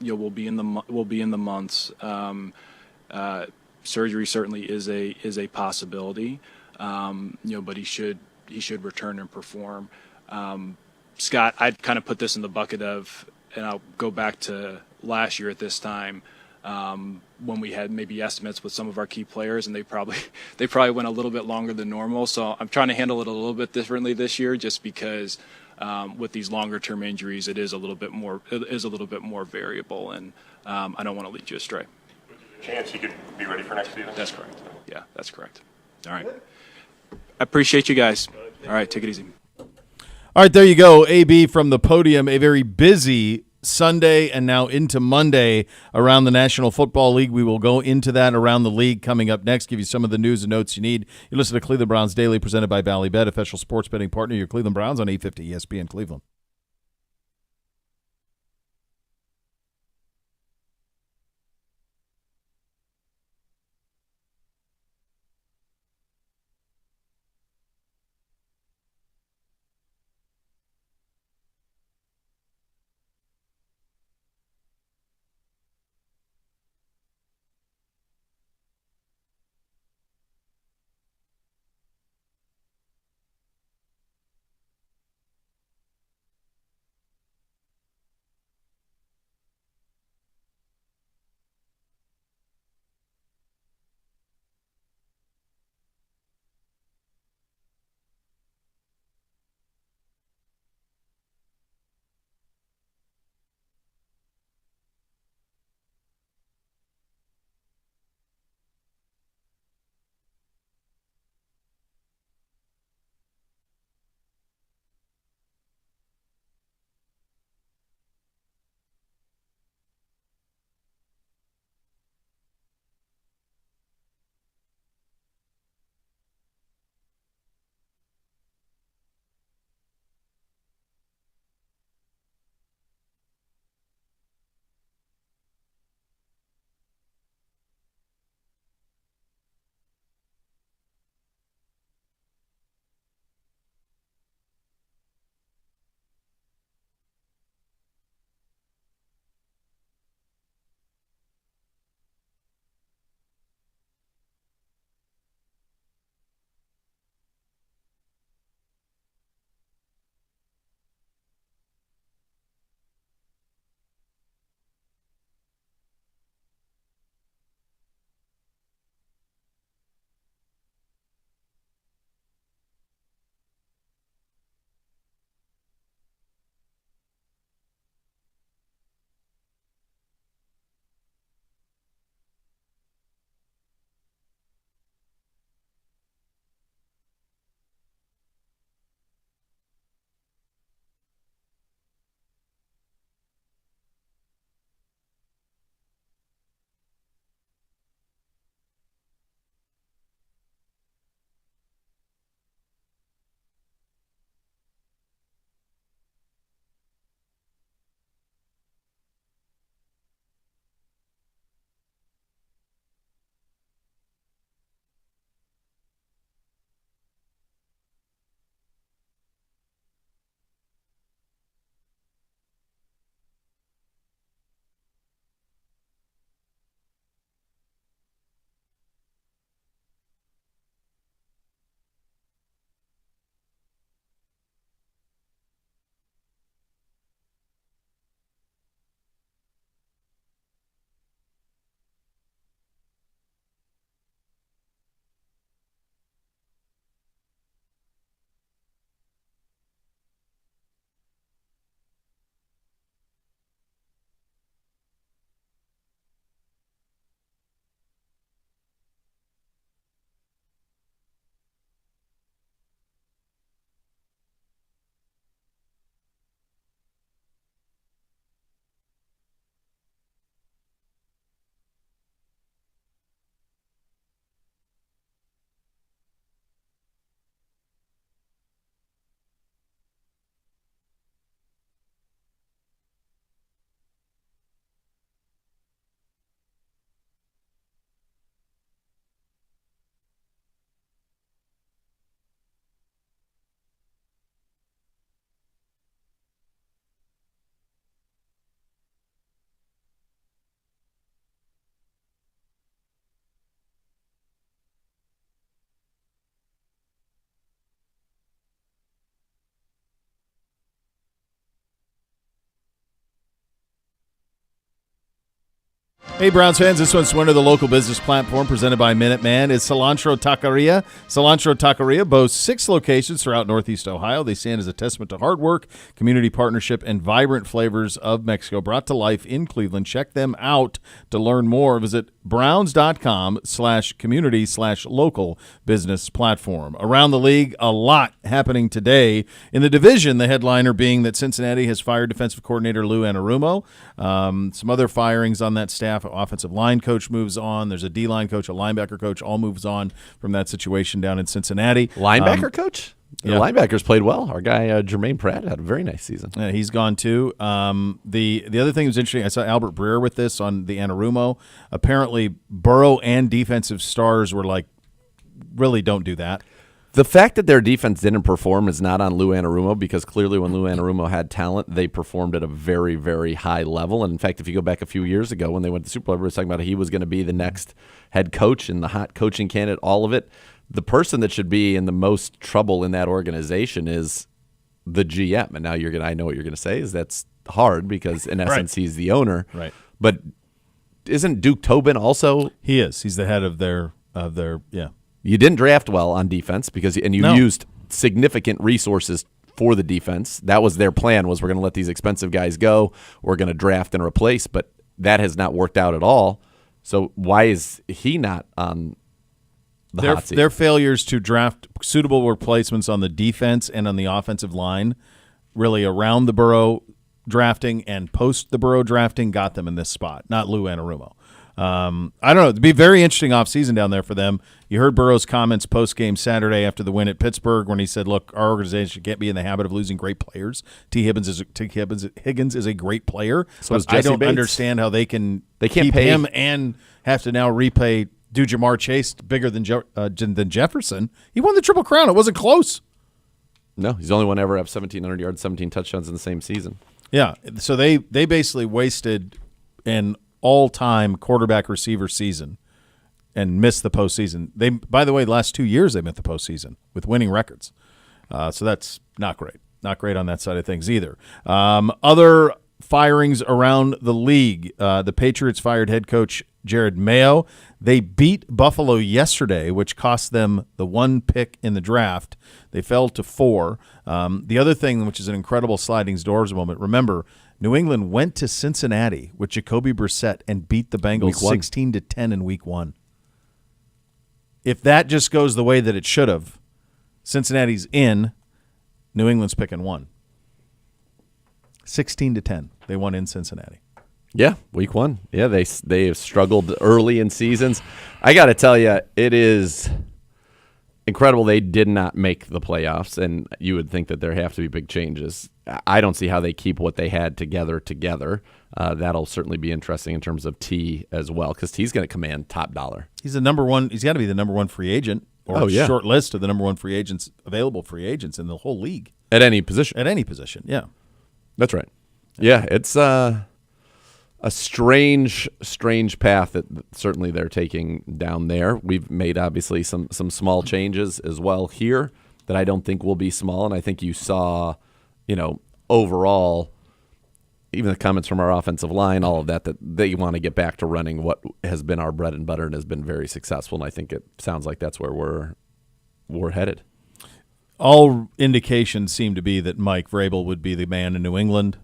will be in the months. Surgery certainly is a possibility, but he should return and perform. Scott, I'd kind of put this in the bucket of, and I'll go back to last year at this time, when we had maybe estimates with some of our key players, and they probably went a little bit longer than normal. So I'm trying to handle it a little bit differently this year, just because with these longer term injuries, it is a little bit more variable, and I don't want to lead you astray. Chance he could be ready for next season? That's correct. Yeah, that's correct. All right. I appreciate you guys. All right, take it easy. All right, there you go. AB from the podium. A very busy Sunday and now into Monday around the National Football League. We will go into that around the league coming up next, give you some of the news and notes you need. You listen to Cleveland Browns Daily, presented by Ballybet, official sports betting partner, your Cleveland Browns on 850 ESPN Cleveland. Hey, Browns fans, this one's one of the local business platform presented by Minuteman is Cilantro Taqueria. Cilantro Taqueria boasts 6 locations throughout Northeast Ohio. They stand as a testament to hard work, community partnership, and vibrant flavors of Mexico brought to life in Cleveland. Check them out to learn more. Visit browns.com/community/local business platform. Around the league, a lot happening today. In the division, the headliner being that Cincinnati has fired defensive coordinator Lou Anarumo. Some other firings on that staff. Offensive line coach moves on. There's a D-line coach, a linebacker coach, all moves on from that situation down in Cincinnati. Linebacker coach? The yeah. linebackers played well. Our guy, Jermaine Pratt, had a very nice season. Yeah, he's gone too. The other thing that was interesting, I saw Albert Breer with this on the Anarumo. Apparently, Burrow and defensive stars were like, really don't do that. The fact that their defense didn't perform is not on Lou Anarumo, because clearly when Lou Anarumo had talent, they performed at a very, very high level. And in fact, if you go back a few years ago when they went to the Super Bowl, we were talking about he was going to be the next head coach and the hot coaching candidate, all of it. The person that should be in the most trouble in that organization is the GM. And now I know what you're going to say is that's hard because in essence he's the owner. Right. But isn't Duke Tobin also? He is. He's the head of their yeah. You didn't draft well on defense you used significant resources for the defense. That was their plan, was we're going to let these expensive guys go. We're going to draft and replace, but that has not worked out at all. So why is he not on the hot seat? Their failures to draft suitable replacements on the defense and on the offensive line, really around the Burrow drafting and post the Burrow drafting, got them in this spot, not Lou Anarumo. I don't know. It'd be a very interesting offseason down there for them. You heard Burrow's comments post-game Saturday after the win at Pittsburgh when he said, look, our organization can't be in the habit of losing great players. Higgins is a great player. So is I Jesse don't Bates. understand how they can't keep pay him and have to now repay Jamar Chase bigger than Jefferson. He won the Triple Crown. It wasn't close. No, he's the only one to ever have 1,700 yards, 17 touchdowns in the same season. Yeah, so they basically wasted an all-time quarterback receiver season and missed the postseason. They, by the way, the last 2 years they missed the postseason with winning records. So that's not great. Not great on that side of things either. Other firings around the league. The Patriots fired head coach Jared Mayo. They beat Buffalo yesterday, which cost them the 1 pick in the draft. They fell to 4. The other thing, which is an incredible sliding doors moment, remember, New England went to Cincinnati with Jacoby Brissett and beat the Bengals 16-10 in week 1. If that just goes the way that it should have, Cincinnati's in, New England's picking 1. 16-10. They won in Cincinnati. Yeah, week 1. Yeah, they have struggled early in seasons. I got to tell you, it is incredible they did not make the playoffs, and you would think that there have to be big changes. I don't see how they keep what they had together. That'll certainly be interesting in terms of T as well, because T's going to command top dollar. He's the number one. He's got to be the number one free agent, or short list of the number one free agents, available free agents in the whole league at any position. Yeah, that's right. Yeah, it's a strange path that certainly they're taking down there. We've made obviously some small changes as well here that I don't think will be small, and I think you saw, overall, even the comments from our offensive line, all of that they want to get back to running what has been our bread and butter and has been very successful, and I think it sounds like that's where we're headed. All indications seem to be that Mike Vrabel would be the man in New England.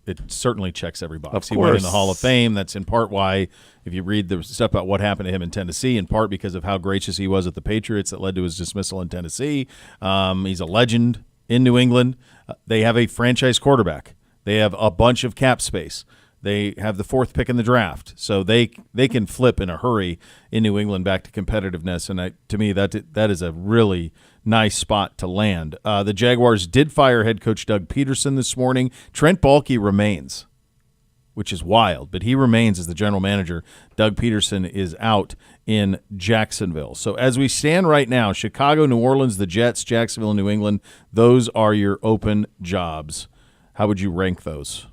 It certainly checks every box. He went in the Hall of Fame. That's in part why, if you read the stuff about what happened to him in Tennessee, in part because of how gracious he was at the Patriots that led to his dismissal in Tennessee. He's a legend in New England. They have a franchise quarterback. They have a bunch of cap space. They have the 4th pick in the draft, so they can flip in a hurry in New England back to competitiveness. And to me, that is a really nice spot to land. The Jaguars did fire head coach Doug Peterson this morning. Trent Baalke remains, which is wild, but he remains as the general manager. Doug Peterson is out in Jacksonville. So as we stand right now, Chicago, New Orleans, the Jets, Jacksonville, and New England, those are your open jobs. How would you rank those?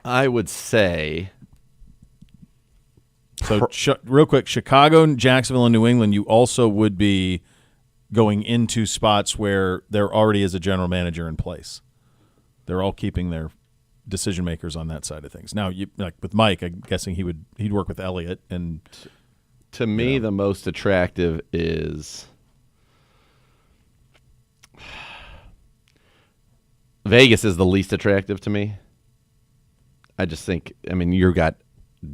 I would say. So real quick, Chicago, Jacksonville, and New England, you also would be going into spots where there already is a general manager in place. They're all keeping their decision makers on that side of things. Now, like with Mike, I'm guessing he'd work with Elliott. And to me, the most attractive is Vegas is the least attractive to me. I just think, you've got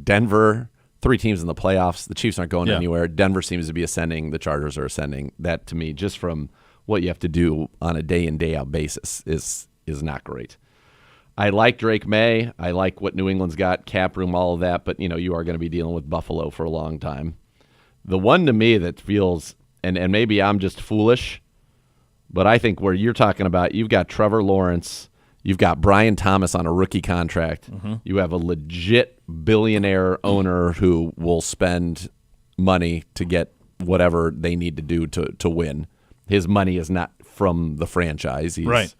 Denver, 3 teams in the playoffs. The Chiefs aren't going anywhere. Denver seems to be ascending. The Chargers are ascending. That, to me, just from what you have to do on a day-in, day-out basis is not great. I like Drake May. I like what New England's got, cap room, all of that. But, you are going to be dealing with Buffalo for a long time. The one to me that feels, and maybe I'm just foolish, but I think where you're talking about, you've got Trevor Lawrence, you've got Brian Thomas on a rookie contract. Mm-hmm. You have a legit billionaire owner who will spend money to get whatever they need to do to win. His money is not from the franchise. He's right.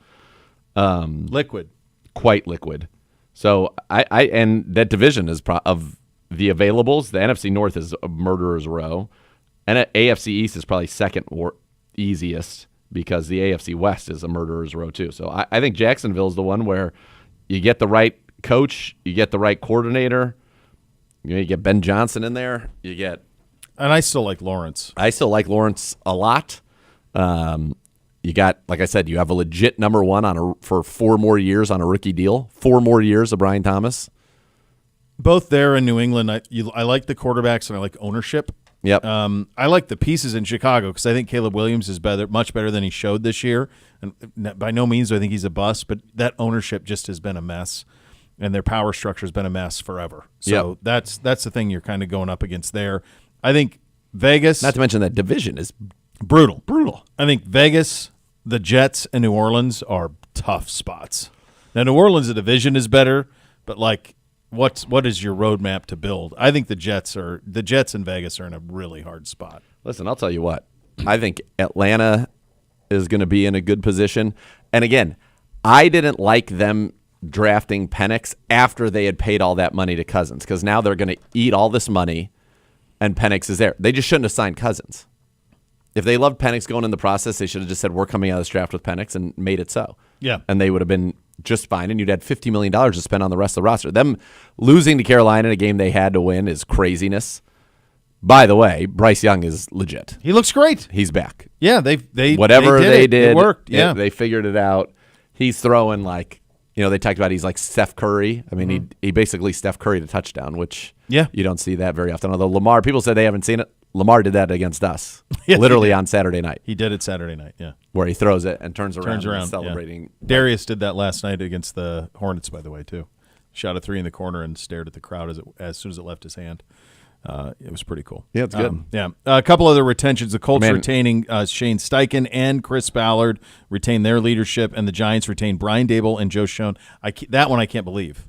Liquid. Quite liquid. So I and that division is of the availables. The NFC North is a murderer's row, and AFC East is probably second or easiest, because the AFC West is a murderer's row too. So I think Jacksonville's the one where you get the right coach, you get the right coordinator, you get Ben Johnson in there, and I still like Lawrence. I still like Lawrence a lot. You got, like I said, you have a legit number one for 4 more years on a rookie deal. 4 more years of Brian Thomas. Both there in New England, I like the quarterbacks and I like ownership. Yep. I like the pieces in Chicago because I think Caleb Williams is much better than he showed this year. And by no means do I think he's a bust, but that ownership just has been a mess, and their power structure has been a mess forever. So that's the thing you're kind of going up against there. I think Vegas. Not to mention that division is brutal. I think Vegas, the Jets, and New Orleans are tough spots. Now, New Orleans, the division is better, but what is your roadmap to build? I think the Jets and Vegas are in a really hard spot. Listen, I'll tell you what. I think Atlanta is going to be in a good position. And again, I didn't like them drafting Penix after they had paid all that money to Cousins, because now they're going to eat all this money and Penix is there. They just shouldn't have signed Cousins. If they loved Penix going in the process, they should have just said, we're coming out of this draft with Penix, and made it so. Yeah. And they would have been just fine, and you'd had $50 million to spend on the rest of the roster. Them losing to Carolina in a game they had to win is craziness. By the way, Bryce Young is legit. He looks great. He's back. Yeah, they whatever they did, it worked. Yeah, they figured it out. He's throwing they talked about he's like Steph Curry. I mean, he basically Steph Curry to touchdown, which you don't see that very often. Although Lamar, people said they haven't seen it. Lamar did that against us, literally on Saturday night. He did it Saturday night, where he throws it and turns around celebrating. Yeah. Darius did that last night against the Hornets, by the way, too. Shot a 3 in the corner and stared at the crowd as soon as it left his hand. It was pretty cool. Yeah, it's good. A couple other retentions. The Colts retaining Shane Steichen and Chris Ballard retain their leadership, and the Giants retain Brian Dable and Joe Schoen. That one I can't believe,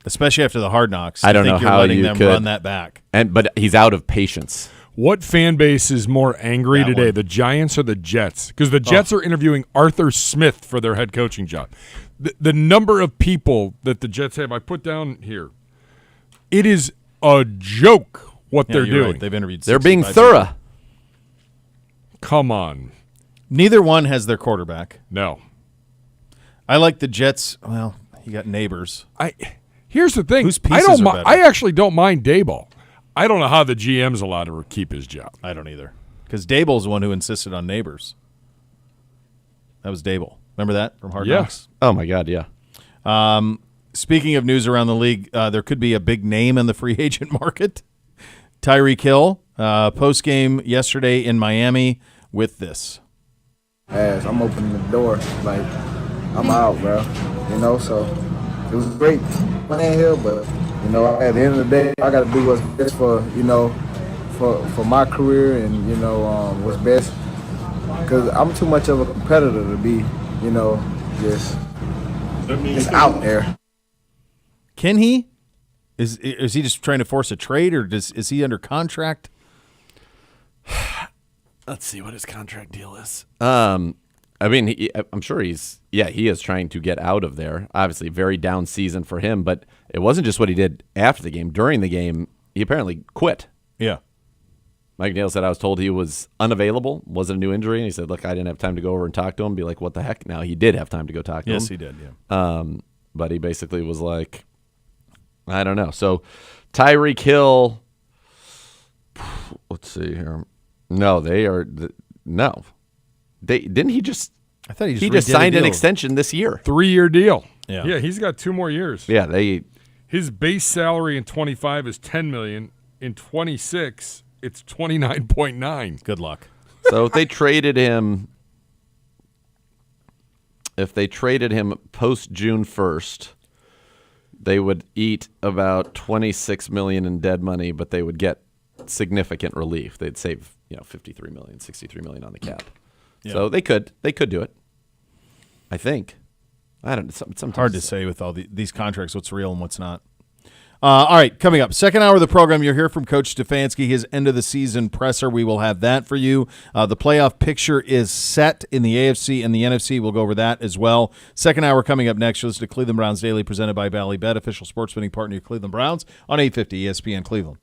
especially after the Hard Knocks. I don't know how letting you them could run that back. But he's out of patience. What fan base is more angry today, the Giants or the Jets? Because the Jets are interviewing Arthur Smith for their head coaching job. The number of people that the Jets have, I put down here. It is a joke what they're doing. Right. They've interviewed. They're being thorough. People. Come on. Neither one has their quarterback. No. I like the Jets. Well, you got neighbors. Here's the thing. Whose pieces are better? I actually don't mind Daboll. I don't know how the GM's allowed to keep his job. I don't either. Because Dable's the one who insisted on neighbors. That was Dable. Remember that from Hard Knocks? Oh, my God, yeah. Speaking of news around the league, there could be a big name in the free agent market. Tyreek Hill, post-game yesterday in Miami with this. As I'm opening the door, I'm out, bro. So it was great playing here, but at the end of the day, I got to do what's best for for my career and what's best, because I'm too much of a competitor to be just out there. Can he? Is he just trying to force a trade, or is he under contract? Let's see what his contract deal is. I'm sure he is trying to get out of there. Obviously, very down season for him, but it wasn't just what he did after the game. During the game, he apparently quit. Yeah. Mike Neal said, I was told he was unavailable, wasn't a new injury, and he said, look, I didn't have time to go over and talk to him, be like, what the heck? Now, he did have time to go talk to him. Yes, he did, yeah. but he basically was like, I don't know. So Tyreek Hill, let's see here. No, they are no. Didn't he just? I thought he just signed an extension this year. 3-year deal. Yeah, he's got 2 more years. Yeah, his base salary in 25 is $10 million. In 26, it's 29.9. Good luck. So if they traded him post June 1st, they would eat about $26 million in dead money, but they would get significant relief. They'd save, $53 million, $63 million on the cap. Yeah. So they could do it. I think. I don't know. Sometimes hard to say with all these contracts what's real and what's not. All right, coming up, second hour of the program, you'll hear from Coach Stefanski, his end-of-the-season presser. We will have that for you. The playoff picture is set in the AFC and the NFC. We'll go over that as well. Second hour coming up next. You'll listen to Cleveland Browns Daily, presented by Bally Bet, official sports betting partner of Cleveland Browns, on 850 ESPN Cleveland.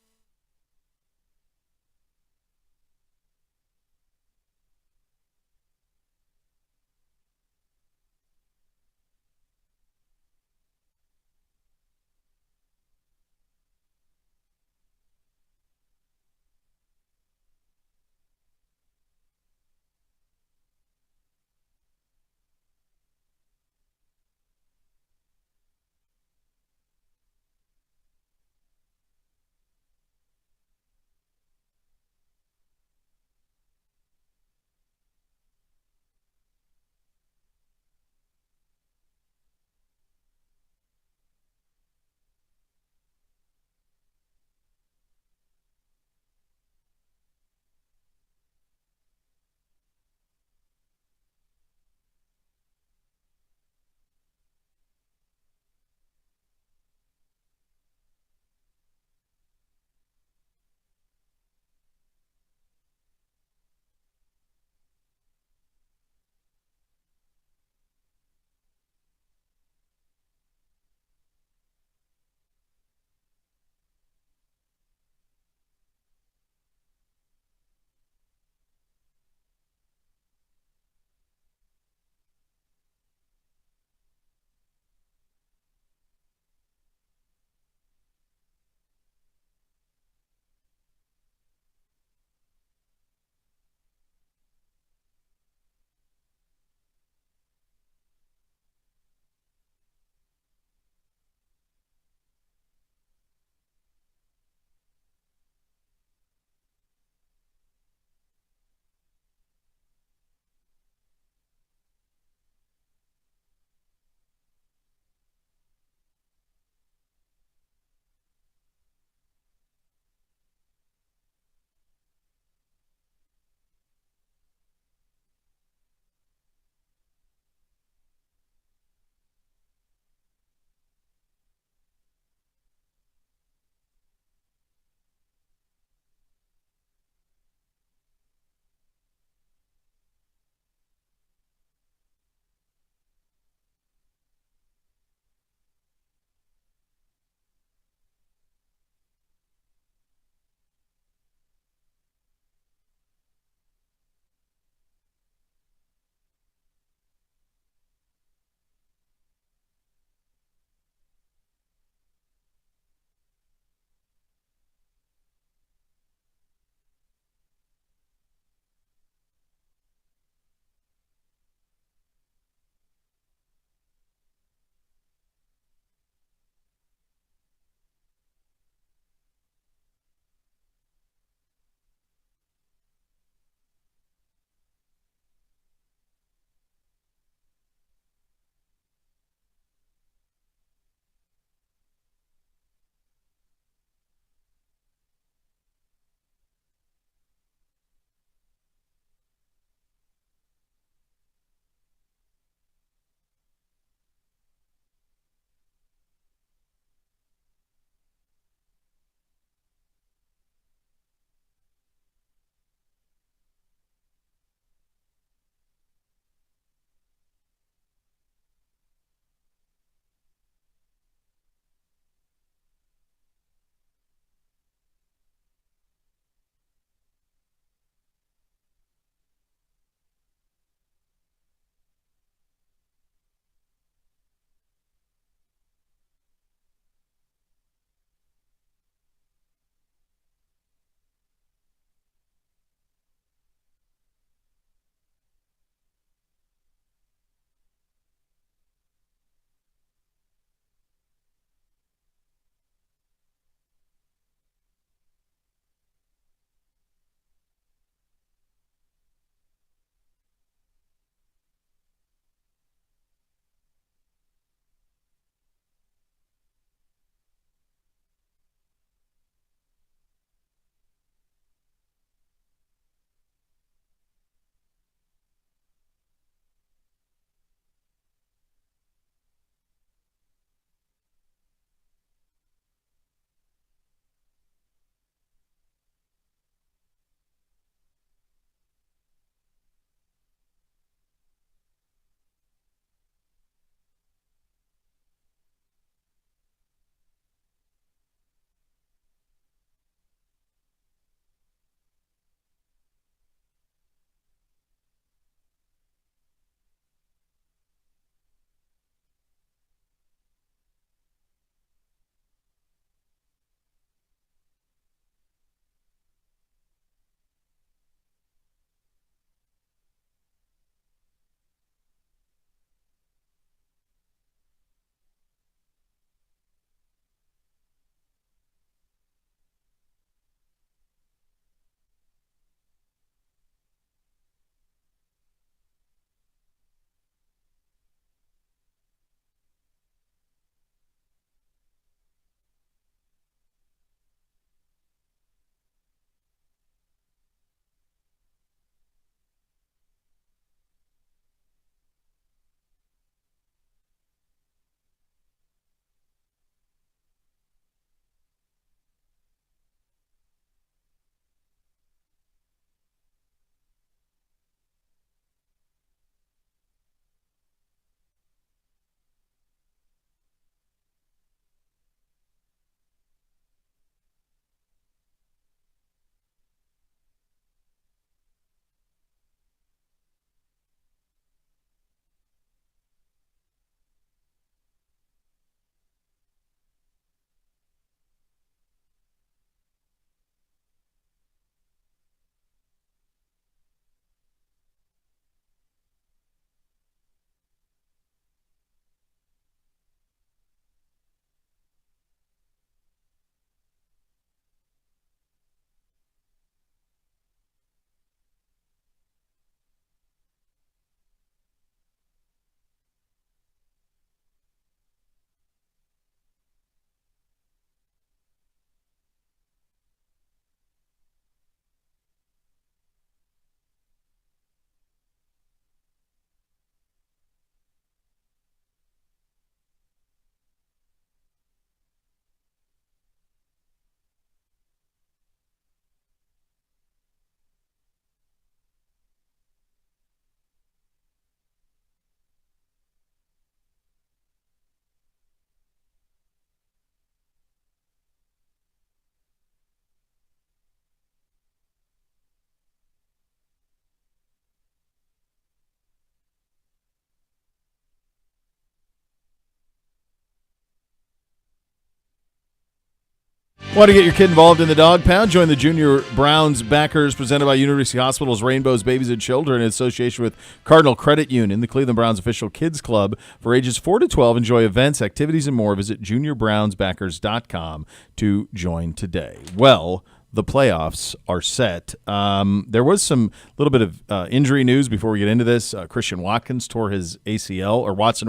Want to get your kid involved in the Dog Pound? Join the Junior Browns backers presented by University Hospital's Rainbows Babies and Children in association with Cardinal Credit Union, the Cleveland Browns official kids club for ages 4 to 12. Enjoy events, activities, and more. Visit juniorbrownsbackers.com to join today. Well, the playoffs are set. There was some little bit of injury news before we get into this. Christian Watkins tore his ACL, or Watson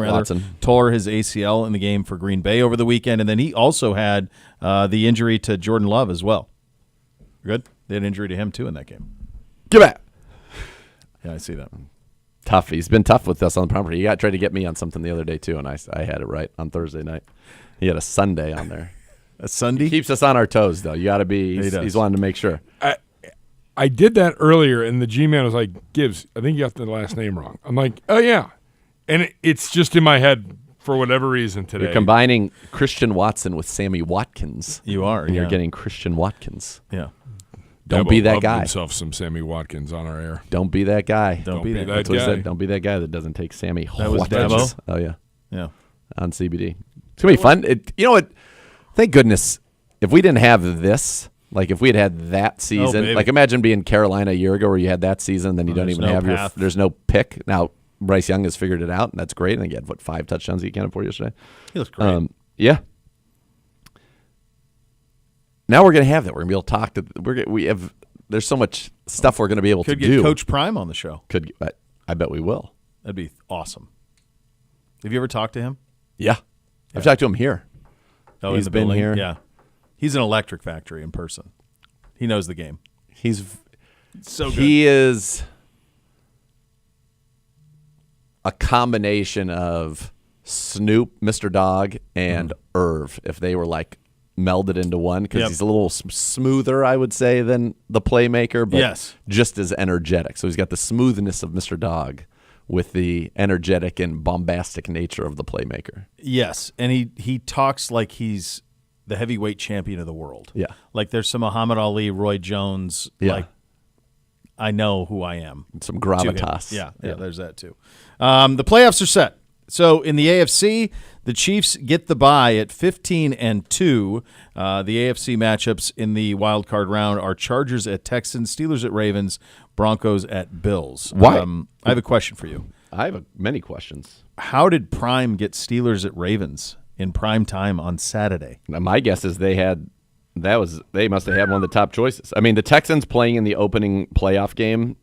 tore his ACL in the game for Green Bay over the weekend, and then he also had the injury to Jordan Love as well. Good? They had an injury to him too in that game. Get back. Yeah, I see that. Tough. He's been tough with us on the property. He tried to get me on something the other day too, and I had it right on Thursday night. He had a Sunday on there. A Sunday? He keeps us on our toes, though. You got to be. He's wanting to make sure. I did that earlier, and the G-Man was like, Gibbs, I think you got the last name wrong. I'm like, oh, yeah. And it's just in my head for whatever reason today. You're combining Christian Watson with Sammy Watkins. You are, and you're getting Christian Watkins. Yeah. Don't be that guy. Himself some Sammy Watkins on our air. Don't be that guy. Don't be that guy. Don't be that guy that doesn't take Sammy That was Watkins. Dabo? Oh, yeah. Yeah. On CBD. It's going to be fun. You know what? Thank goodness. If we didn't have this, like if we had that season, like imagine being Carolina a year ago where you had that season, then you don't even have there's no pick. Now, Bryce Young has figured it out, and that's great. I think he had, 5 touchdowns he accounted for yesterday? He looks great. Yeah. Now we're going to have that. We're going to be able to talk to there's so much stuff we're going to be able to do. Could get Coach Prime on the show. I bet we will. That'd be awesome. Have you ever talked to him? Yeah. I've talked to him here. Oh, he's been here. Yeah. He's an electric factory in person. He knows the game. He's so good. He is a combination of Snoop, Mr. Dog, and Irv, if they were like melded into one, because he's a little smoother, I would say, than the playmaker, but just as energetic. So he's got the smoothness of Mr. Dog with the energetic and bombastic nature of the playmaker. Yes, and he talks like he's the heavyweight champion of the world. Yeah. Like there's some Muhammad Ali, Roy Jones, like I know who I am. Some gravitas. Yeah, there's that too. The playoffs are set. So in the AFC, the Chiefs get the bye at 15-2. The AFC matchups in the wild card round are Chargers at Texans, Steelers at Ravens, Broncos at Bills. Why? I have a question for you. I have many questions. How did Prime get Steelers at Ravens in prime time on Saturday? Now, my guess is they must have had one of the top choices. I mean, the Texans playing in the opening playoff game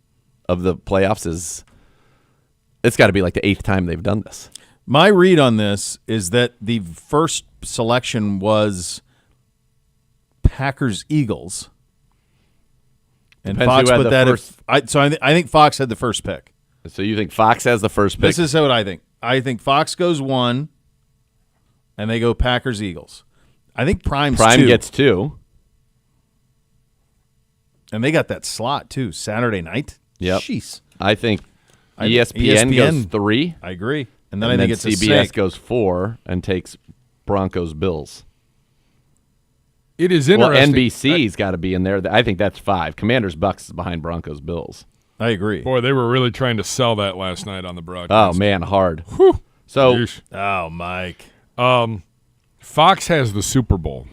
of the playoffs it's got to be like the 8th time they've done this. My read on this is that the first selection was Packers-Eagles. And Depends Fox put that I think Fox had the first pick. So you think Fox has the first pick? This is what I think. I think Fox goes 1, and they go Packers-Eagles. I think Prime gets 2. And they got that slot, too, Saturday night. Yep. Jeez. I think ESPN goes 3. I agree. And then I think it's CBS goes 4 and takes Broncos-Bills. It is interesting. Well, NBC's got to be in there. I think that's 5. Commanders-Bucks is behind Broncos-Bills. I agree. Boy, they were really trying to sell that last night on the broadcast. Oh, man, hard. Whew. So, Mike. Fox has the Super Bowl.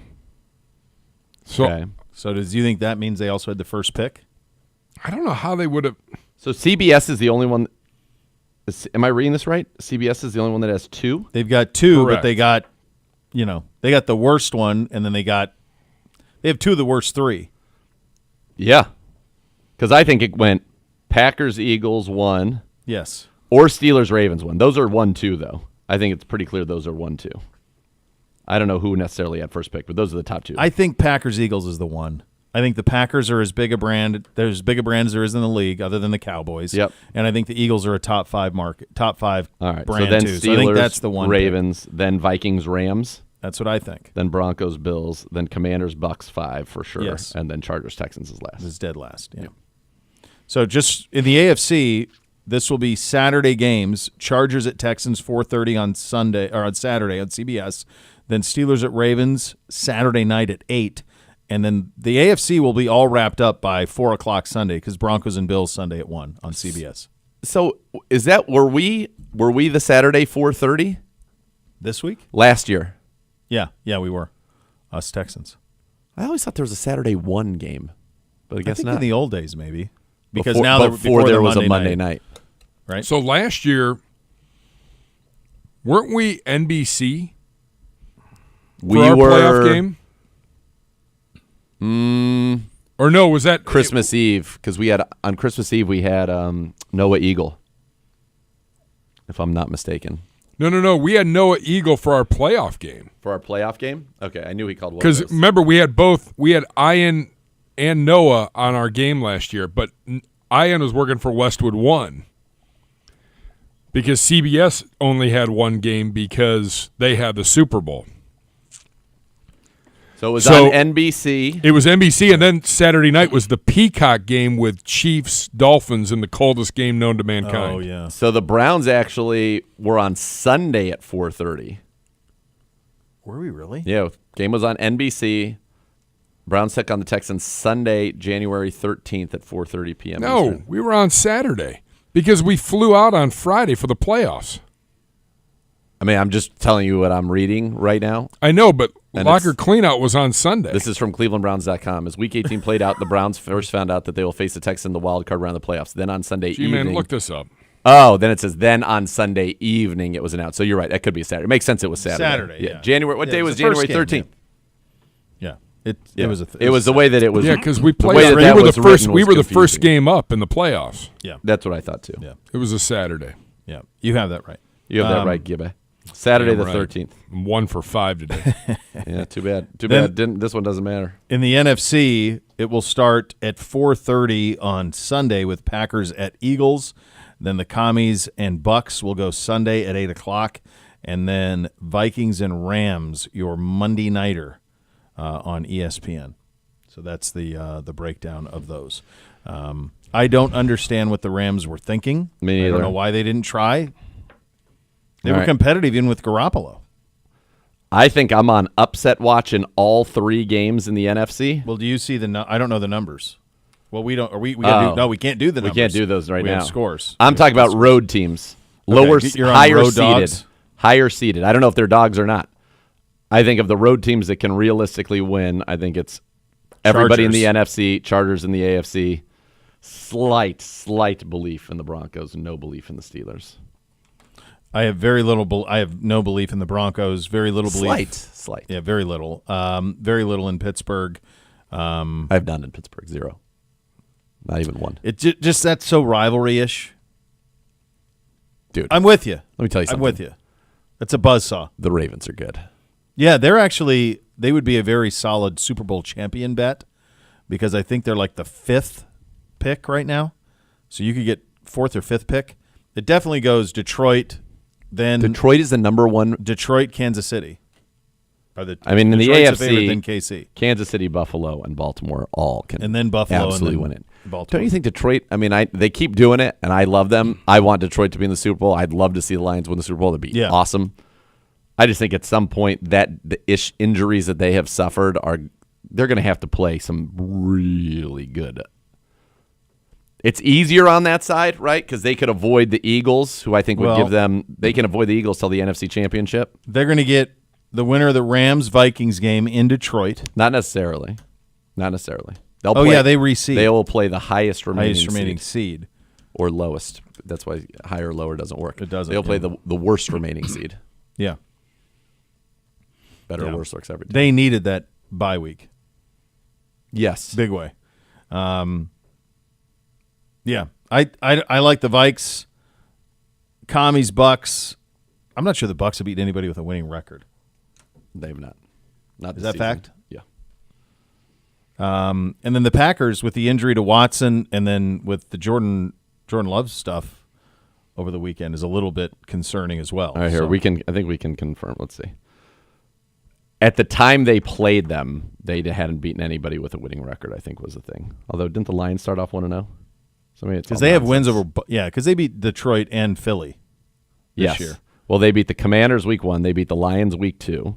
So do you think that means they also had the first pick? I don't know how they would have. So CBS is the only one. Am I reading this right? CBS is the only one that has 2? They've got 2, Correct. but they got the worst one, and then they have 2 of the worst 3. Yeah. Because I think it went Packers-Eagles 1. Yes. Or Steelers-Ravens 1. Those are 1-2, though. I think it's pretty clear those are 1-2. I don't know who necessarily had first pick, but those are the top 2. I think Packers-Eagles is the one. I think the Packers are as big a brand. There's as big a brand as there is in the league, other than the Cowboys. Yep. And I think the Eagles are a top 5 All right. brand so then too. Steelers, So I think that's the one. Ravens, then Vikings-Rams. That's what I think. Then Broncos-Bills, then Commanders-Bucks 5 for sure. Yes. And then Chargers-Texans is last. This is dead last. Yeah. So just in the AFC, this will be Saturday games. Chargers at Texans 4:30 on Saturday on CBS. Then Steelers at Ravens Saturday night at 8. And then the AFC will be all wrapped up by 4 o'clock Sunday because Broncos and Bills Sunday at 1 on CBS. So is that were we the Saturday 4:30 this week? Last year? Yeah, we were. Us Texans. I always thought there was a Saturday 1 game, but I guess think not. in the old days maybe, because Before- now before there was a Monday night. right? So last year, weren't we NBC We for our were playoff game? Or no, was that Christmas Eve, because we had on Christmas Eve we had Noah Eagle, if I'm not mistaken. No. We had Noah Eagle for our playoff game. For our playoff game? Okay, I knew he called one. Because of those. remember, we had Ian and Noah on our game last year, but Ian was working for Westwood 1 because CBS only had one game because they had the Super Bowl. So it was on NBC. It was NBC, and then Saturday night was the Peacock game with Chiefs Dolphins in the coldest game known to mankind. Oh yeah. So the Browns actually were on Sunday at 4:30. Were we really? Yeah, game was on NBC. Browns took on the Texans Sunday, January 13th at 4:30 p.m. No, Eastern. we were on Saturday because we flew out on Friday for the playoffs. I mean, I'm just telling you what I'm reading right now. I know, but And locker cleanout was on Sunday. This is from ClevelandBrowns.com. As Week 18 played out, the Browns first found out that they will face the Texans in the wild card round of the playoffs. Then on Sunday evening. Man, look this up. Oh, then it says then on Sunday evening it was announced. So you're right. That could be Saturday. It makes sense. It was Saturday. Saturday, yeah. January. What Yeah, day it was was the first January game, 13th? Yeah. Yeah. It was. It was the way that it was. Yeah, because we the played. way that We that were the was first. written We was were the first confusing. game up in the playoffs. Yeah. That's what I thought too. Yeah. It was a Saturday. Yeah. You have that right. You have that right, Gibbe. Saturday the 13th. I'm 1 for 5 today. Yeah, too bad. Too Then- bad. This one doesn't matter. In the NFC, it will start at 4:30 on Sunday with Packers at Eagles. Then the Commies and Bucks will go Sunday at 8 o'clock. And then Vikings and Rams, your Monday nighter on ESPN. So that's the breakdown of those. I don't understand what the Rams were thinking. Me I neither. don't know why they didn't try. They All were right. competitive even with Garoppolo. I think I'm on upset watch in all 3 games in the NFC. Well, do you see I don't know the numbers. Well, we don't. Or we gotta do, no, we can't do the numbers. We can't do those right we now. Have scores. I'm talking about road teams, lower, you're on higher road seeded, dogs? higher seeded. I don't know if they're dogs or not. I think of the road teams that can realistically win. I think it's everybody in the NFC, Chargers in the AFC. Slight belief in the Broncos, no belief in the Steelers. I have very little. I have no belief in the Broncos. Very little belief. Slight. Yeah, very little. Very little in Pittsburgh. I have none in Pittsburgh. 0. Not even 1. It just that's so rivalry-ish. Dude, I'm with you. Let me tell you something. I'm with you. It's a buzzsaw. The Ravens are good. Yeah, they would be a very solid Super Bowl champion bet because I think they're like the 5th pick right now. So you could get 4th or 5th pick. It definitely goes Detroit, then Detroit is the number 1. Detroit, Kansas City. In the Detroit's AFC, AFC, then KC, Kansas City, Buffalo, and Baltimore all can, and then Buffalo, absolutely and then win it. Baltimore. Don't you think Detroit? I mean, they keep doing it, and I love them. I want Detroit to be in the Super Bowl. I'd love to see the Lions win the Super Bowl. That'd be awesome. I just think at some point that the injuries that they have suffered they're going to have to play some really good. It's easier on that side, right? Because they could avoid the Eagles, who I think would give them. They can avoid the Eagles till the NFC Championship. They're going to get the winner of the Rams-Vikings game in Detroit. Not necessarily. They'll they reseed. They will play the highest remaining seed. Or lowest. That's why higher or lower doesn't work. It doesn't. They'll play the worst remaining seed. Yeah. Better or worse works every time. They needed that bye week. Yes. Big way. Yeah. I like the Vikes. Commies, Bucks. I'm not sure the Bucks have beaten anybody with a winning record. They've not. Not Is this that season. fact? Yeah. And then the Packers with the injury to Watson and then with the Jordan Love stuff over the weekend is a little bit concerning as well. All right, here So- I think we can confirm. Let's see. At the time they played them, they hadn't beaten anybody with a winning record, I think was the thing. Although, didn't the Lions start off 1-0? So maybe it's Because all they have nonsense. wins over, because they beat Detroit and Philly this year. Well, they beat the Commanders week 1. They beat the Lions week 2.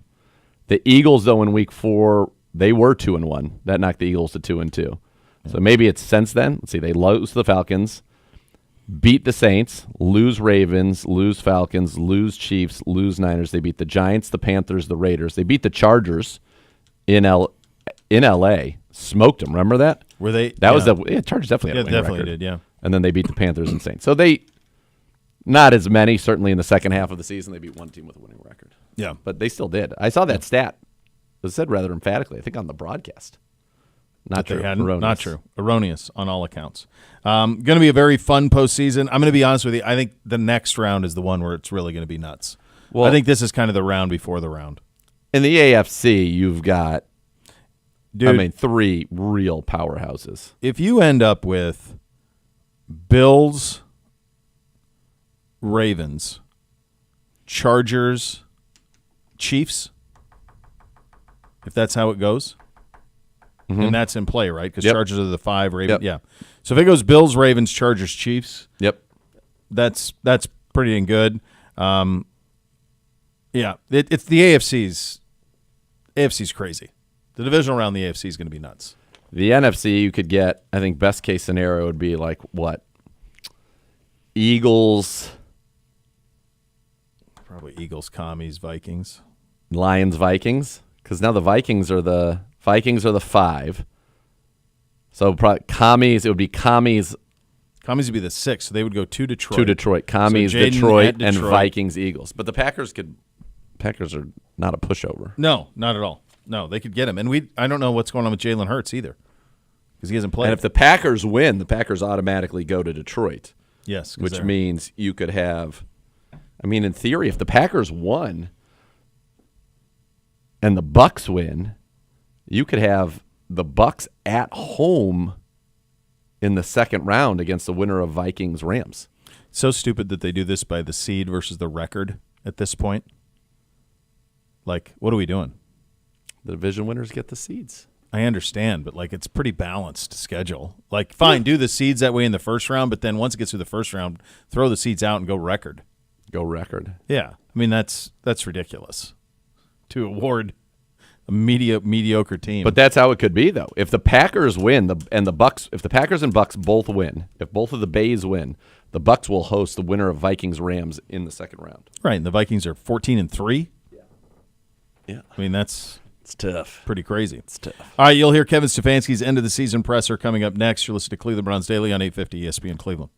The Eagles, though, in week 4, they were 2-1. That knocked the Eagles to 2-2. So maybe it's since then. Let's see. They lose to the Falcons, beat the Saints, lose Ravens, lose Falcons, lose Chiefs, lose Niners. They beat the Giants, the Panthers, the Raiders. They beat the Chargers in in L.A., smoked them. Remember that? Were they? That was the Chargers definitely had a winning definitely record. did. Yeah, and then they beat the Panthers and Saints. So they, not as many, certainly in the second half of the season, they beat one team with a winning record. Yeah, but they still did. I saw that stat. It was said rather emphatically, I think, on the broadcast. Not true. Erroneous. Not true. Erroneous on all accounts. Going to be a very fun postseason. I'm going to be honest with you. I think the next round is the one where it's really going to be nuts. Well, I think this is kind of the round before the round. In the AFC, you've got, three real powerhouses. If you end up with Bills, Ravens, Chargers, Chiefs, if that's how it goes, and that's in play, right? Because Chargers are the 5, Ravens, yeah. So if it goes Bills, Ravens, Chargers, Chiefs, that's pretty dang good. It's the AFC's crazy. The division around the AFC is going to be nuts. The NFC, you could get, I think, best case scenario would be like what? Eagles. Probably Eagles, Commies, Vikings. Lions, Vikings. Because now the Vikings are the 5. So probably Commies, it would be Commies. Commies would be the 6, so they would go to Detroit. To Detroit. Commies, so Detroit, Detroit, and Vikings, Eagles. But the Packers are not a pushover. No, not at all. No, they could get him. And I don't know what's going on with Jalen Hurts either, because he hasn't played. And if the Packers win, the Packers automatically go to Detroit. Yes. Which means you could have, in theory, if the Packers won and the Bucks win, you could have the Bucks at home in the second round against the winner of Vikings-Rams. So stupid that they do this by the seed versus the record at this point. Like, what are we doing? The division winners get the seeds. I understand, but it's pretty balanced schedule. Fine, do the seeds that way in the first round, but then once it gets through the first round, throw the seeds out and go record. Go record. Yeah. that's ridiculous to award a mediocre team. But that's how it could be, though. If the Packers win, if the Packers and Bucks both win, if both of the Bays win, the Bucks will host the winner of Vikings-Rams in the second round. Right, and the Vikings are 14-3. Yeah. It's tough. Pretty crazy. It's tough. All right, you'll hear Kevin Stefanski's end of the season presser coming up next. You're listening to Cleveland Browns Daily on 850 ESPN Cleveland.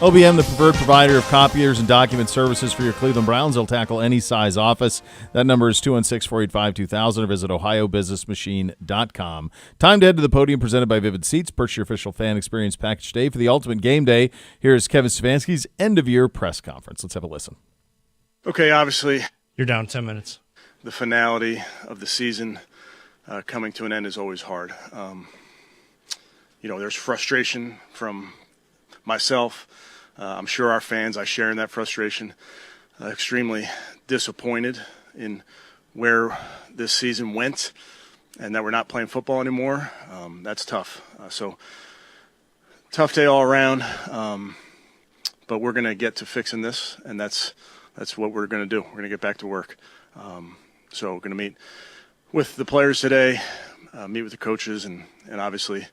OBM, the preferred provider of copiers and document services for your Cleveland Browns. They'll tackle any size office. That number is 216-485-2000 or visit ohiobusinessmachine.com. Time to head to the podium presented by Vivid Seats. Purchase your official fan experience package today for the ultimate game day. Here is Kevin Stefanski's end-of-year press conference. Let's have a listen. Okay, obviously, You're down 10 minutes. the finality of the season coming to an end is always hard. There's frustration from myself. I'm sure our fans, I share in that frustration. Extremely disappointed in where this season went and that we're not playing football anymore. That's tough. So tough day all around, but we're going to get to fixing this, and that's what we're going to do. We're going to get back to work. So we're going to meet with the players today, meet with the coaches, and obviously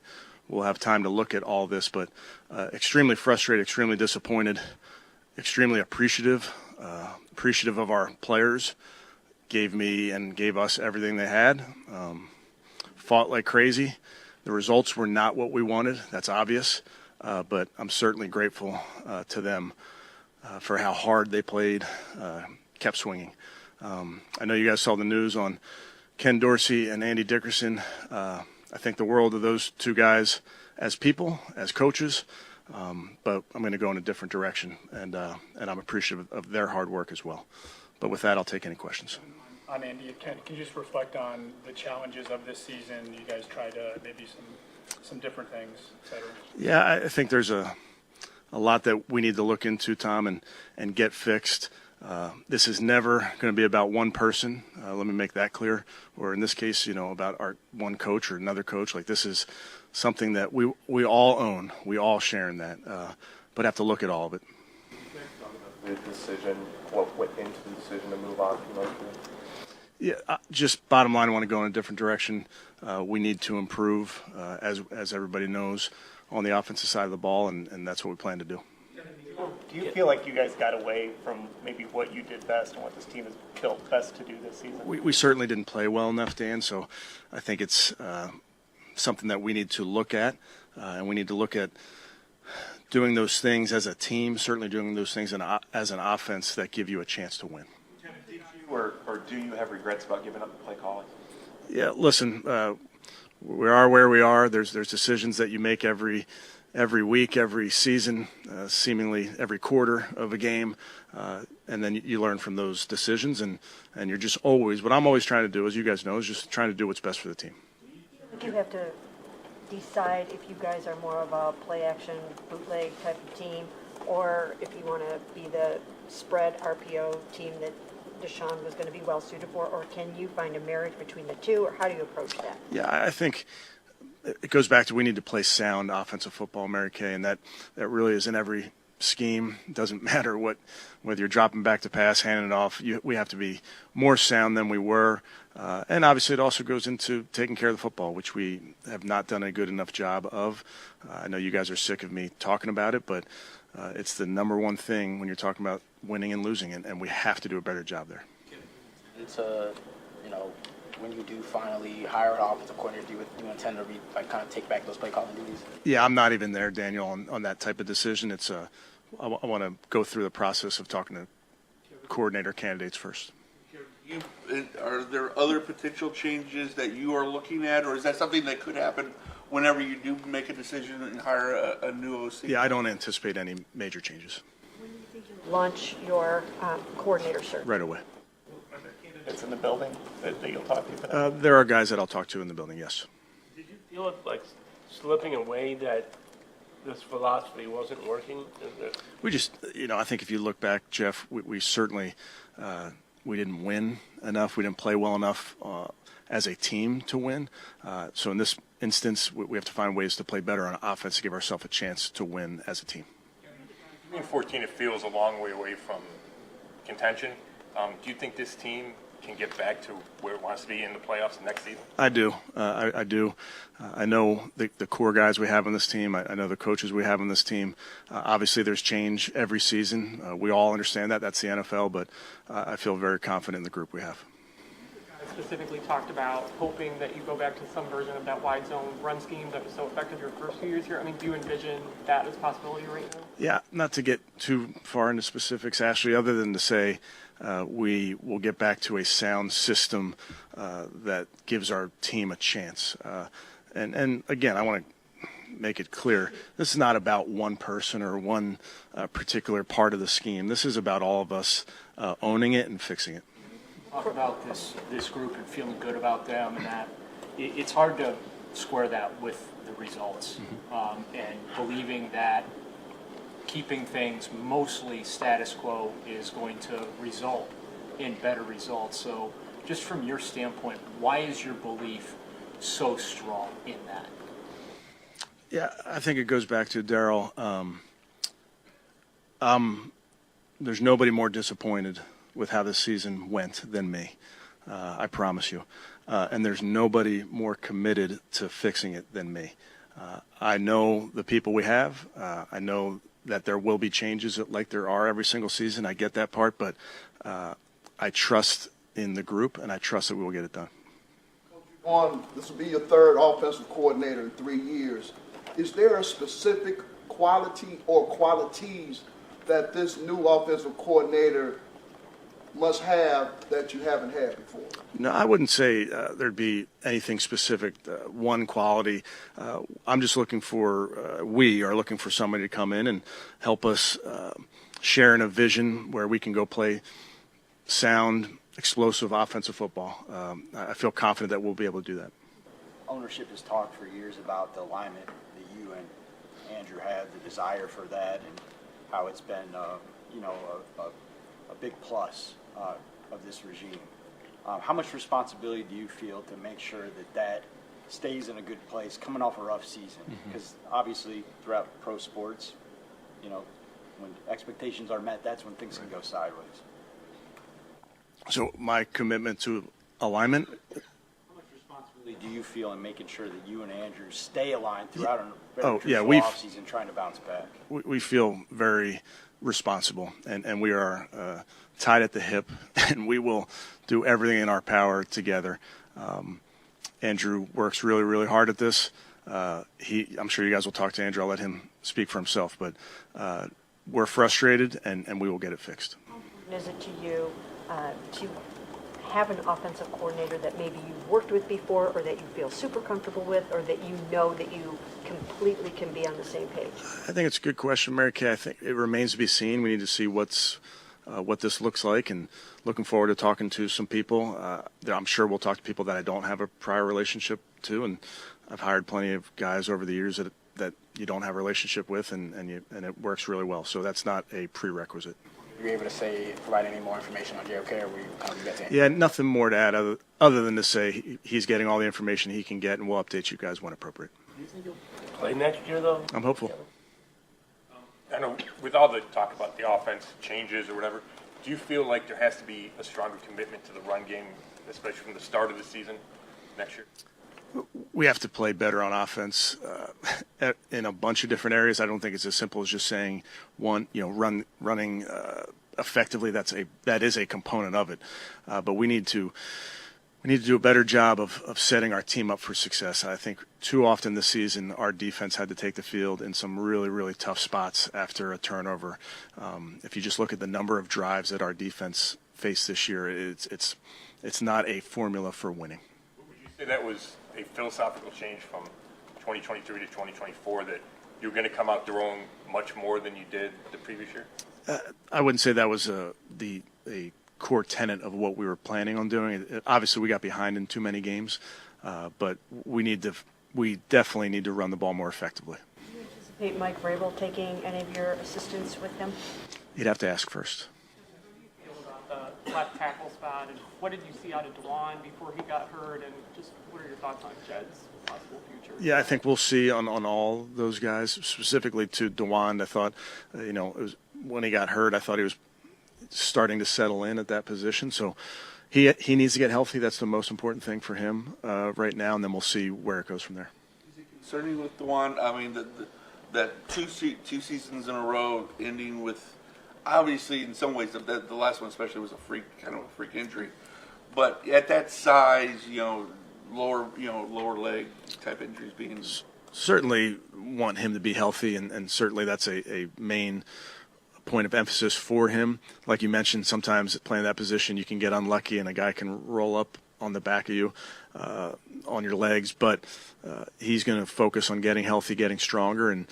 we'll have time to look at all this, but extremely frustrated, extremely disappointed, extremely appreciative of our players. Gave me and gave us everything they had. Fought like crazy. The results were not what we wanted. That's obvious, but I'm certainly grateful to them for how hard they played, kept swinging. I know you guys saw the news on Ken Dorsey and Andy Dickerson. I think the world of those two guys as people, as coaches, but I'm going to go in a different direction, and I'm appreciative of their hard work as well. But with that, I'll take any questions. On Andy, can you just reflect on the challenges of this season? You guys tried maybe some different things, et cetera. Yeah, I think there's a lot that we need to look into, Tom, and get fixed. This is never going to be about one person. Let me make that clear. Or in this case, about our one coach or another coach. Like, this is something that we all own. We all share in that, but have to look at all of it. The decision, what went into the decision to move on from those two? Yeah, just bottom line, I want to go in a different direction. We need to improve, as everybody knows, on the offensive side of the ball, and that's what we plan to do. Do you feel like you guys got away from maybe what you did best and what this team has built best to do this season? We certainly didn't play well enough, Dan, so I think it's something that we need to look at, and we need to look at doing those things as a team, certainly doing those things as an offense that give you a chance to win. Did you or do you have regrets about giving up the play calling? Yeah, listen, we are where we are. There's decisions that you make every week, every season, seemingly every quarter of a game, and then you learn from those decisions, and you're just always, what I'm always trying to do, as you guys know, is just trying to do what's best for the team. You have to decide if you guys are more of a play-action, bootleg type of team, or if you want to be the spread RPO team that Deshaun was going to be well-suited for, or can you find a marriage between the two, or how do you approach that? Yeah, I think it goes back to we need to play sound offensive football, Mary Kay, and that really is in every scheme. It doesn't matter whether you're dropping back to pass, handing it off. We have to be more sound than we were. And obviously it also goes into taking care of the football, which we have not done a good enough job of. I know you guys are sick of me talking about it, but it's the number one thing when you're talking about winning and losing, and we have to do a better job there. It's when you do finally hire an offensive coordinator, do you intend to kind of take back those play calling duties? Yeah, I'm not even there, Daniel, on that type of decision. It's I want to go through the process of talking to coordinator candidates first. Are there other potential changes that you are looking at, or is that something that could happen whenever you do make a decision and hire a new OC? Yeah, I don't anticipate any major changes. When do you think you'll launch your coordinator search? Right away. It's in the building that you'll talk to for that? There are guys that I'll talk to in the building, yes. Did you feel it like slipping away that this philosophy wasn't working? We just, I think if you look back, Jeff, we certainly we didn't win enough. We didn't play well enough as a team to win. So in this instance, we have to find ways to play better on offense to give ourselves a chance to win as a team. In 14, it feels a long way away from contention. Do you think this team can get back to where it wants to be in the playoffs next season? I do. I do. I know the core guys we have on this team. I know the coaches we have on this team. Obviously, there's change every season. We all understand that. That's the NFL, but I feel very confident in the group we have. specifically talked about hoping that you go back to some version of that wide zone run scheme that was so effective your first few years here. I mean, do you envision that as a possibility right now? Yeah, not to get too far into specifics, Ashley, other than to say we will get back to a sound system that gives our team a chance. And again, I want to make it clear, this is not about one person or one particular part of the scheme. This is about all of us owning it and fixing it. Talk about this group and feeling good about them, and that it's hard to square that with the results, and believing that keeping things mostly status quo is going to result in better results. So just from your standpoint, why is your belief so strong in that? Yeah, I think it goes back to Darryl. There's nobody more disappointed with how this season went than me. I promise you. And there's nobody more committed to fixing it than me. I know the people we have. I know that there will be changes like there are every single season. I get that part, but I trust in the group, and I trust that we will get it done. This will be your third offensive coordinator in 3 years. Is there a specific quality or qualities that this new offensive coordinator must have that you haven't had before? No, I wouldn't say there'd be anything specific, one quality. I'm just looking for, we are looking for somebody to come in and help us share in a vision where we can go play sound, explosive offensive football. I feel confident that we'll be able to do that. Ownership has talked for years about the alignment that you and Andrew had, the desire for that, and how it's been, a big plus of this regime. How much responsibility do you feel to make sure that that stays in a good place coming off a rough season? Because obviously throughout pro sports, when expectations are met, that's when things can go sideways. So my commitment to alignment. How much responsibility do you feel in making sure that you and Andrew stay aligned throughout a offseason, trying to bounce back? We feel very responsible, and we are tied at the hip, and we will do everything in our power together. Andrew works really, really hard at this. I'm sure you guys will talk to Andrew. I'll let him speak for himself, but we're frustrated, and we will get it fixed. Is it to you to have an offensive coordinator that maybe you've worked with before, or that you feel super comfortable with, or that you know that you completely can be on the same page? I think it's a good question, Mary Kay. I think it remains to be seen. We need to see what this looks like, and looking forward to talking to some people. I'm sure we'll talk to people that I don't have a prior relationship to, and I've hired plenty of guys over the years that you don't have a relationship with, and it works really well. So that's not a prerequisite. Are you able to provide any more information on JOK, or we kind of get to Yeah, nothing more to add other than to say he's getting all the information he can get, and we'll update you guys when appropriate. Do you think you'll play next year, though? I'm hopeful. I know with all the talk about the offense changes or whatever, do you feel like there has to be a stronger commitment to the run game, especially from the start of the season next year? We have to play better on offense in a bunch of different areas. I don't think it's as simple as just saying running effectively. That is a component of it, but we need to do a better job of setting our team up for success. I think too often this season our defense had to take the field in some really, really tough spots after a turnover. If you just look at the number of drives that our defense faced this year, it's not a formula for winning. Would you say that was a philosophical change from 2023 to 2024, that you're going to come out throwing much more than you did the previous year? I wouldn't say that was a core tenet of what we were planning on doing. Obviously, we got behind in too many games, but we definitely need to run the ball more effectively. Do you anticipate Mike Vrabel taking any of your assistants with him? You'd have to ask first. How do you feel about the left tackle spot, and what did you see out of Dwan before he got hurt, and just what are your thoughts on Jed's possible future? Yeah, I think we'll see on all those guys. Specifically to Dwan, I thought, it was when he got hurt, I thought he was starting to settle in at that position. So he needs to get healthy. That's the most important thing for him right now, and then we'll see where it goes from there. Is it concerning with Dwan? I mean, that two seasons in a row ending with, obviously in some ways the last one especially was a freak injury, but at that size, lower leg type injuries being Certainly want him to be healthy, and certainly that's a main point of emphasis for him. Like you mentioned, sometimes playing that position you can get unlucky and a guy can roll up on the back of you on your legs, but he's going to focus on getting healthy, getting stronger, and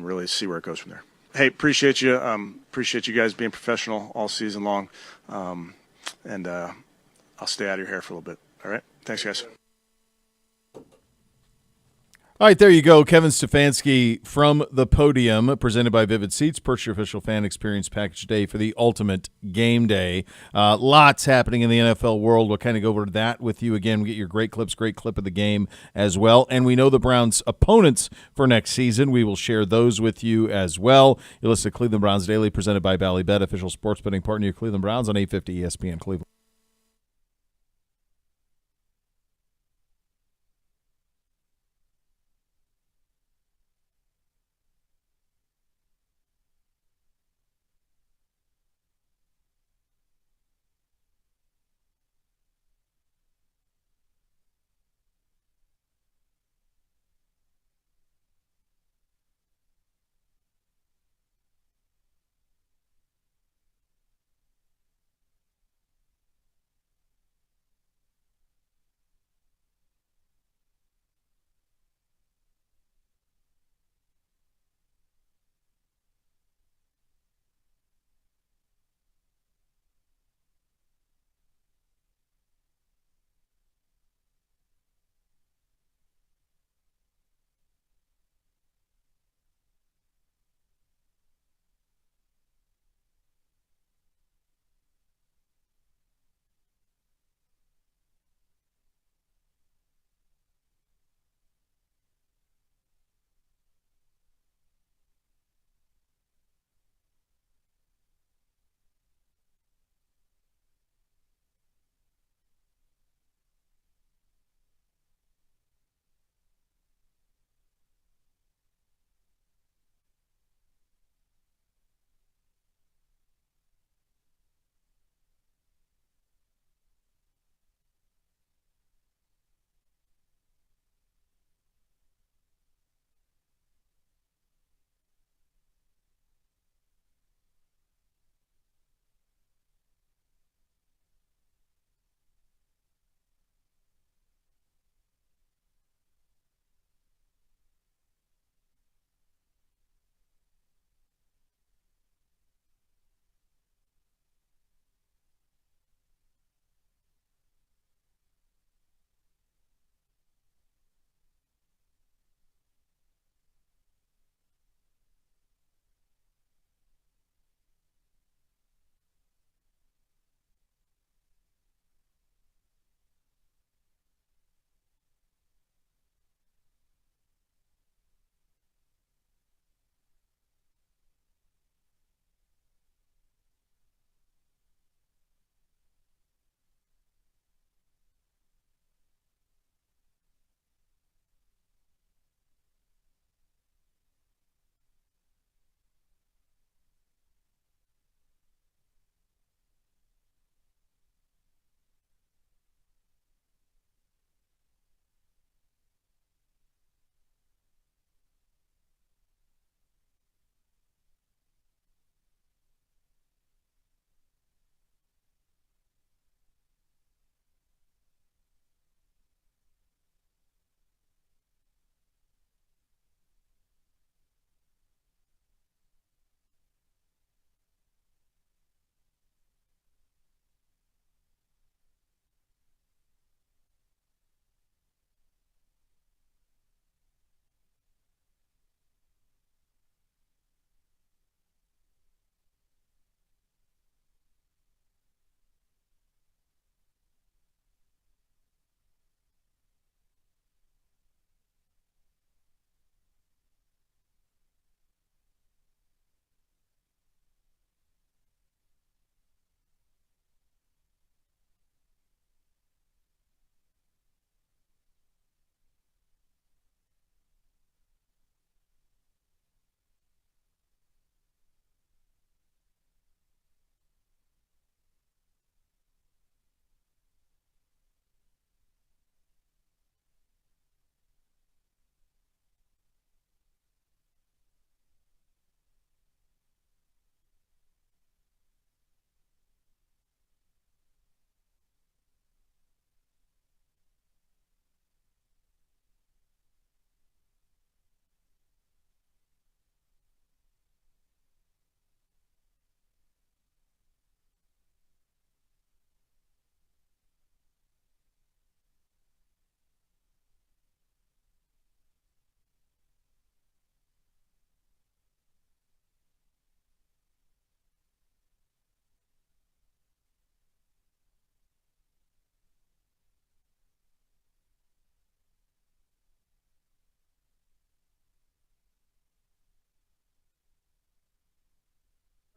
really see where it goes from there. Hey, appreciate you guys being professional all season long, and I'll stay out of your hair for a little bit. All right, thanks guys. All right, there you go. Kevin Stefanski from the podium, presented by Vivid Seats. Purchase your official fan experience package today for the ultimate game day. Lots happening in the NFL world. We'll kind of go over that with you again. We get your great clip of the game as well. And we know the Browns' opponents for next season. We will share those with you as well. You listen to Cleveland Browns Daily, presented by Ballybet, official sports betting partner of Cleveland Browns on 850 ESPN Cleveland.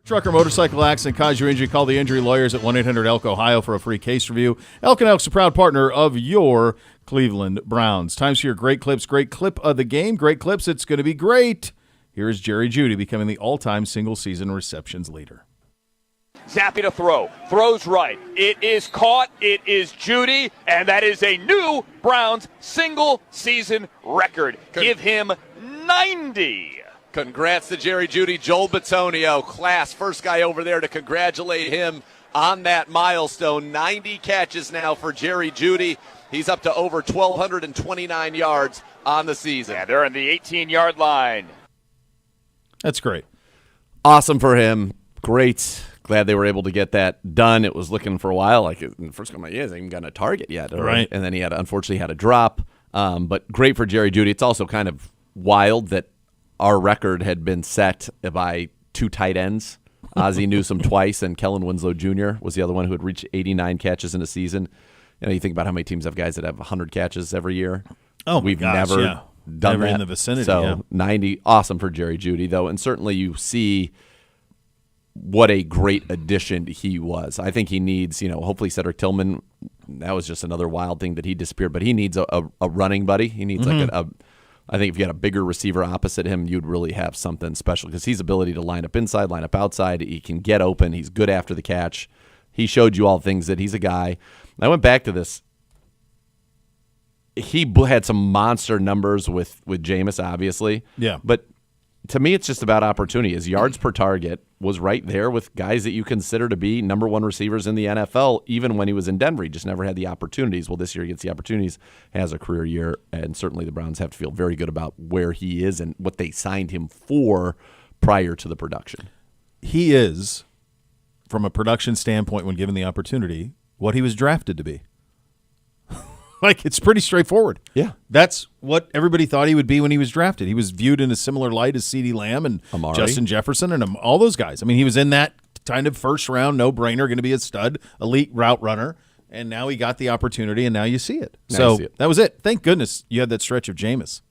Truck or motorcycle accident cause your injury, call the injury lawyers at 1-800-ELK Ohio for a free case review. Elk & Elk's a proud partner of your Cleveland Browns. Time for your Great Clips. Great clip of the game. Great clips. It's going to be great. Here is Jerry Jeudy becoming the all-time single-season receptions leader. Zappy to throw. Throws right. It is caught. It is Jeudy, and that is a new Browns single-season record. Give him 90. Congrats to Jerry Jeudy. Joel Bitonio, class, first guy over there to congratulate him on that milestone. 90 catches now for Jerry Jeudy. He's up to over 1,229 yards on the season. Yeah, they're on the 18-yard line. That's great. Awesome for him. Great. Glad they were able to get that done. It was looking for a while. Like in the first couple of years, he hasn't gotten a target yet. Right. And then he unfortunately had a drop. But great for Jerry Jeudy. It's also kind of wild that our record had been set by two tight ends. Ozzie Newsome twice, and Kellen Winslow Jr. was the other one who had reached 89 catches in a season. You know, you think about how many teams have guys that have 100 catches every year. Oh, my We've gosh, never yeah. done Never that. in the vicinity, So yeah. 90, awesome for Jerry Jeudy, though. And certainly you see what a great addition he was. I think he needs, hopefully Cedric Tillman, that was just another wild thing that he disappeared, but he needs a running buddy. He needs I think if you got a bigger receiver opposite him, you'd really have something special because his ability to line up inside, line up outside, he can get open. He's good after the catch. He showed you all things that he's a guy. I went back to this. He had some monster numbers with Jameis, obviously. Yeah. But to me, it's just about opportunity. His yards per target was right there with guys that you consider to be number one receivers in the NFL, even when he was in Denver. He just never had the opportunities. Well, this year he gets the opportunities, has a career year, and certainly the Browns have to feel very good about where he is and what they signed him for prior to the production. He is, from a production standpoint, when given the opportunity, what he was drafted to be. Like, it's pretty straightforward. Yeah. That's what everybody thought he would be when he was drafted. He was viewed in a similar light as CeeDee Lamb and Amari. Justin Jefferson and all those guys. I mean, he was in that kind of first-round, no-brainer, going to be a stud, elite route runner, and now he got the opportunity, and now you see it. Now So you see it. that was it. Thank goodness you had that stretch of Jameis,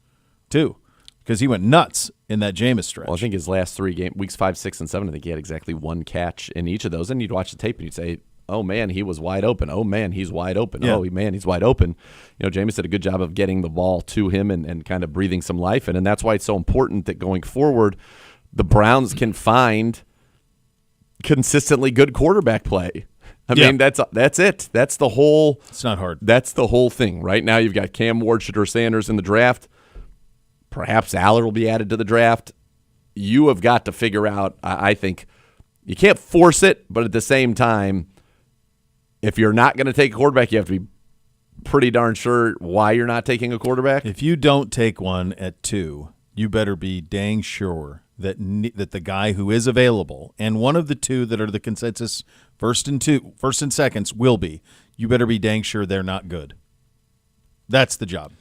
too, because he went nuts in that Jameis stretch. Well, I think his last 3 games, weeks 5, 6, and 7, I think he had exactly 1 catch in each of those. And you'd watch the tape and you'd say, oh, man, he was wide open. Oh, man, he's wide open. Yeah. Oh, man, he's wide open. Jameis did a good job of getting the ball to him and kind of breathing some life in. And that's why it's so important that going forward, the Browns can find consistently good quarterback play. I mean, that's it. That's the whole. It's not hard. That's the whole thing. Right now you've got Cam Ward, Shedeur Sanders in the draft. Perhaps Aller will be added to the draft. You have got to figure out, I think, you can't force it, but at the same time, if you're not going to take a quarterback, you have to be pretty darn sure why you're not taking a quarterback. If you don't take one at 2, you better be dang sure that the guy who is available and one of the 2 that are the consensus first and seconds will be. You better be dang sure they're not good. That's the job.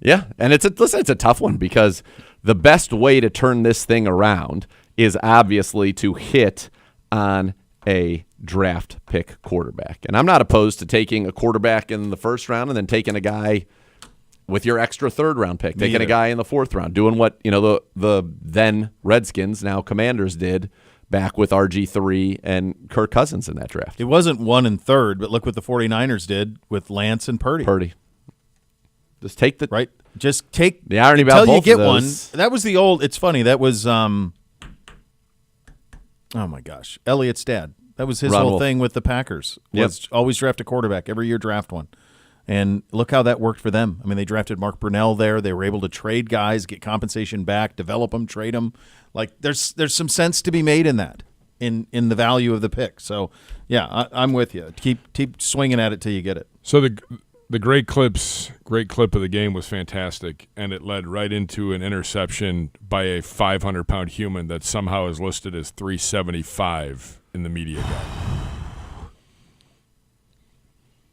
Yeah, and it's a tough one because the best way to turn this thing around is obviously to hit on a draft pick quarterback. And I'm not opposed to taking a quarterback in the first round and then taking a guy with your extra third-round pick, taking a guy in the 4th round, doing what the then Redskins, now Commanders, did back with RG3 and Kirk Cousins in that draft. It wasn't 1 and 3rd, but look what the 49ers did with Lance and Purdy. Just take the right. Just take the irony about until both you get of those. one. That was the old. It's funny. That was oh my gosh, Elliott's dad. That was his Ron whole Wolf. thing with the Packers. Was always draft a quarterback every year. Draft one. And look how that worked for them. I mean, they drafted Mark Brunell there. They were able to trade guys, get compensation back, develop them, trade them. Like there's some sense to be made in that, in the value of the pick. So yeah, I'm with you. Keep swinging at it till you get it. So the great clip of the game was fantastic, and it led right into an interception by a 500-pound human that somehow is listed as 375 in the media guide.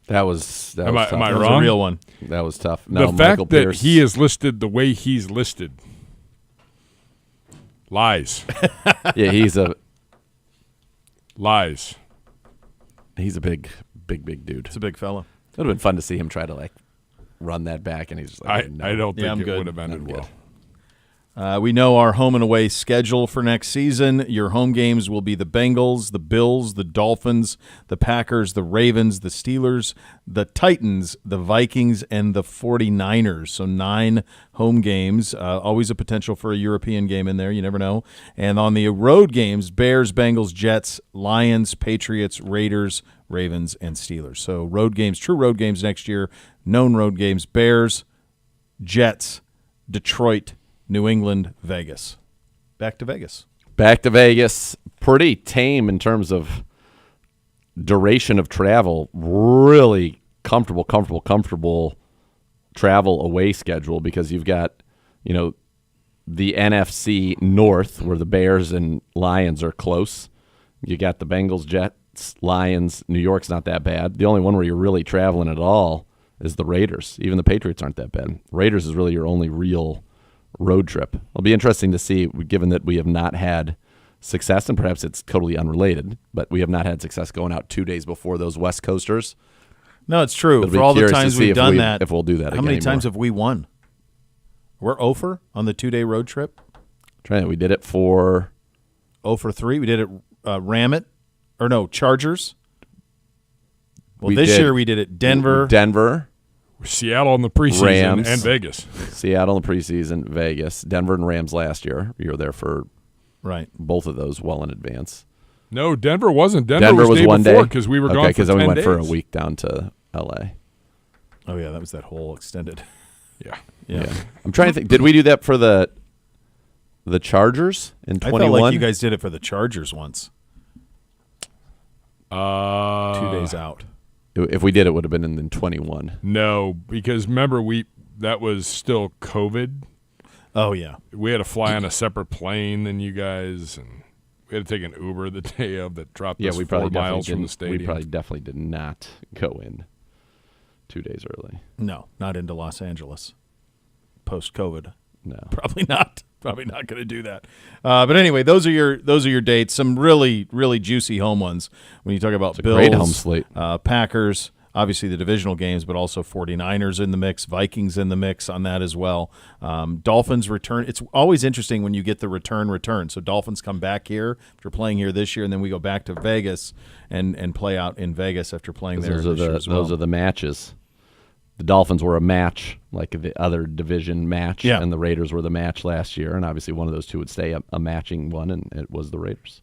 That was am tough. I That was wrong? a real one. That was tough. No, The Michael fact that Pierce. he is listed the way he's listed lies. Yeah, he's a lies. He's a big dude. It's a big fella. It would have been fun to see him try to run that back, and he's just like, no. I don't think I'm it good. would have ended I'm well. good. We know our home and away schedule for next season. Your home games will be the Bengals, the Bills, the Dolphins, the Packers, the Ravens, the Steelers, the Titans, the Vikings, and the 49ers. So 9 home games. Always a potential for a European game in there. You never know. And on the road games, Bears, Bengals, Jets, Lions, Patriots, Raiders, Ravens, and Steelers. So road games, true road games next year. Known road games, Bears, Jets, Detroit, New England, Vegas. Back to Vegas. Back to Vegas. Pretty tame in terms of duration of travel. Really comfortable travel away schedule because you've got, the NFC North where the Bears and Lions are close. You got the Bengals, Jets, Lions. New York's not that bad. The only one where you're really traveling at all is the Raiders. Even the Patriots aren't that bad. Raiders is really your only real road trip. It'll be interesting to see, given that we have not had success, and perhaps it's totally unrelated, but we have not had success going out 2 days before those West Coasters. No, it's true. It'll For all the times we've done that, if we'll do that how again many anymore. times have we won? We're 0 for on the 2-day road trip. We did it for 0 for 3. We did it Chargers. Well, this year we did it Denver, Seattle in the preseason, Rams, and Vegas. Seattle in the preseason, Vegas, Denver and Rams last year. You were there for both of those well in advance. No, Denver wasn't. Denver was day one before day because we were gone Okay, for because 10 then we went days. for a week down to L.A. Oh yeah, that was that whole extended. Yeah. I'm trying to think. Did we do that for the Chargers in 21? I felt like you guys did it for the Chargers once. 2 days out. If we did, it would have been in 21. No, because remember that was still COVID. Oh yeah, we had to fly on a separate plane than you guys, and we had to take an Uber the day of that dropped us 4 miles from the stadium. We probably definitely did not go in 2 days early. No, not into Los Angeles. Post-COVID. No. Probably not. Probably not going to do that. But anyway, those are your dates. Some really, really juicy home ones when you talk about Bills, great home slate. Packers, obviously the divisional games, but also 49ers in the mix, Vikings in the mix on that as well. Dolphins return. It's always interesting when you get the return. So Dolphins come back here after playing here this year, and then we go back to Vegas and play out in Vegas after playing there this year as well. Those are the matches. The Dolphins were a match, like the other division match, and the Raiders were the match last year, and obviously one of those two would stay a matching one, and it was the Raiders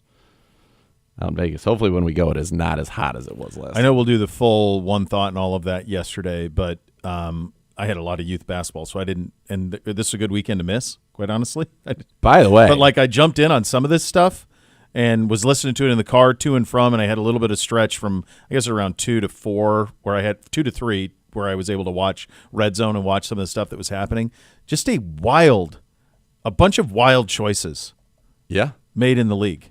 out in Vegas. Hopefully when we go, it is not as hot as it was last I know we'll do the full one thought and all of that yesterday, but I had a lot of youth basketball, so I didn't – and this is a good weekend to miss, quite honestly. By the way. But, I jumped in on some of this stuff and was listening to it in the car to and from, and I had a little bit of stretch from, I guess, around 2 to 4, where I had 2 to 3, where I was able to watch Red Zone and watch some of the stuff that was happening. Just a bunch of wild choices. Yeah. Made in the league.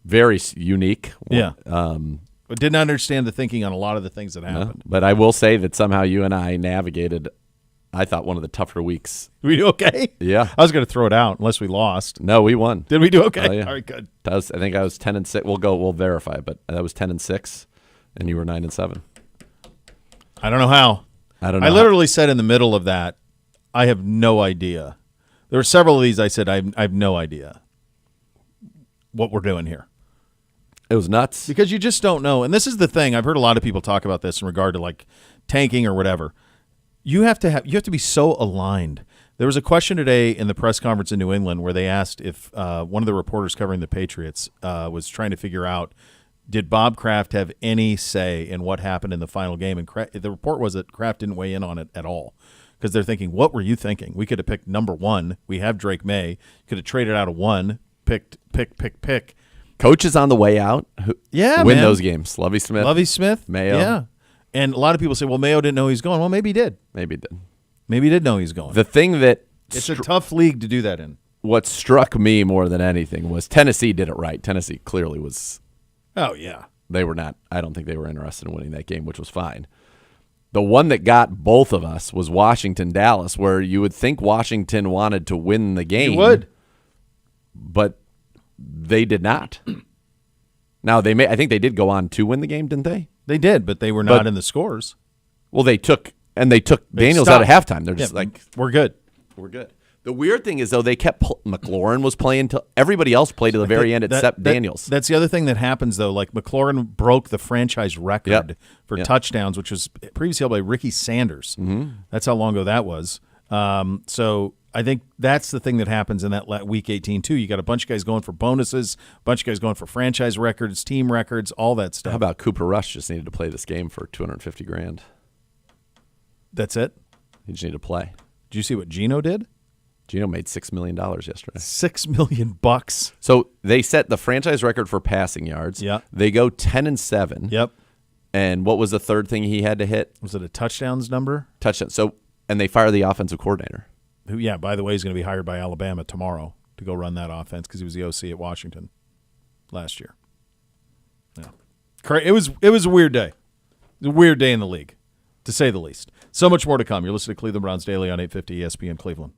Very unique. Yeah. But didn't understand the thinking on a lot of the things that happened. No, but I will say that somehow you and I navigated, I thought, one of the tougher weeks. We do okay? Yeah. I was going to throw it out unless we lost. No, we won. Did we do okay? Oh, yeah. All right, good. I think I was 10-6. We'll verify, but that was 10-6, and you were 9-7. I don't know how. I literally said in the middle of that, I have no idea. There were several of these I said, I have no idea what we're doing here. It was nuts. Because you just don't know. And this is the thing. I've heard a lot of people talk about this in regard to tanking or whatever. You have to be so aligned. There was a question today in the press conference in New England where they asked if one of the reporters covering the Patriots was trying to figure out, did Bob Kraft have any say in what happened in the final game? And the report was that Kraft didn't weigh in on it at all because they're thinking, what were you thinking? We could have picked number 1. We have Drake May. Could have traded out a 1, pick. Coaches on the way out win those games. Lovie Smith, Mayo. Yeah. And a lot of people say, well, Mayo didn't know he was going. Well, maybe he did. Maybe he did. Maybe he did know he was going. The thing that it's a tough league to do that in. What struck me more than anything was Tennessee did it right. Tennessee clearly was. Oh, yeah. They were not. I don't think they were interested in winning that game, which was fine. The one that got both of us was Washington-Dallas, where you would think Washington wanted to win the game. You would. But they did not. Now, I think they did go on to win the game, didn't they? They did, but they were not in the scores. Well, they took Daniels out at halftime. They're just we're good. We're good. The weird thing is, though, they kept McLaurin was playing till everybody else played to the very end except Daniels. That's the other thing that happens, though. Like McLaurin broke the franchise record for touchdowns, which was previously held by Ricky Sanders. That's how long ago that was. So I think that's the thing that happens in that Week 18 too. You got a bunch of guys going for bonuses, a bunch of guys going for franchise records, team records, all that stuff. How about Cooper Rush just needed to play this game for $250,000? That's it. He just needed to play. Did you see what Geno did? Geno made $6 million yesterday. $6 million. So they set the franchise record for passing yards. Yeah. They go 10-7. Yep. And what was the third thing he had to hit? Was it a touchdowns number? Touchdown. So, and they fire the offensive coordinator. Who, yeah, by the way, is going to be hired by Alabama tomorrow to go run that offense because he was the OC at Washington last year. Yeah. It was a weird day. It was a weird day in the league, to say the least. So much more to come. You're listening to Cleveland Browns Daily on 850 ESPN Cleveland.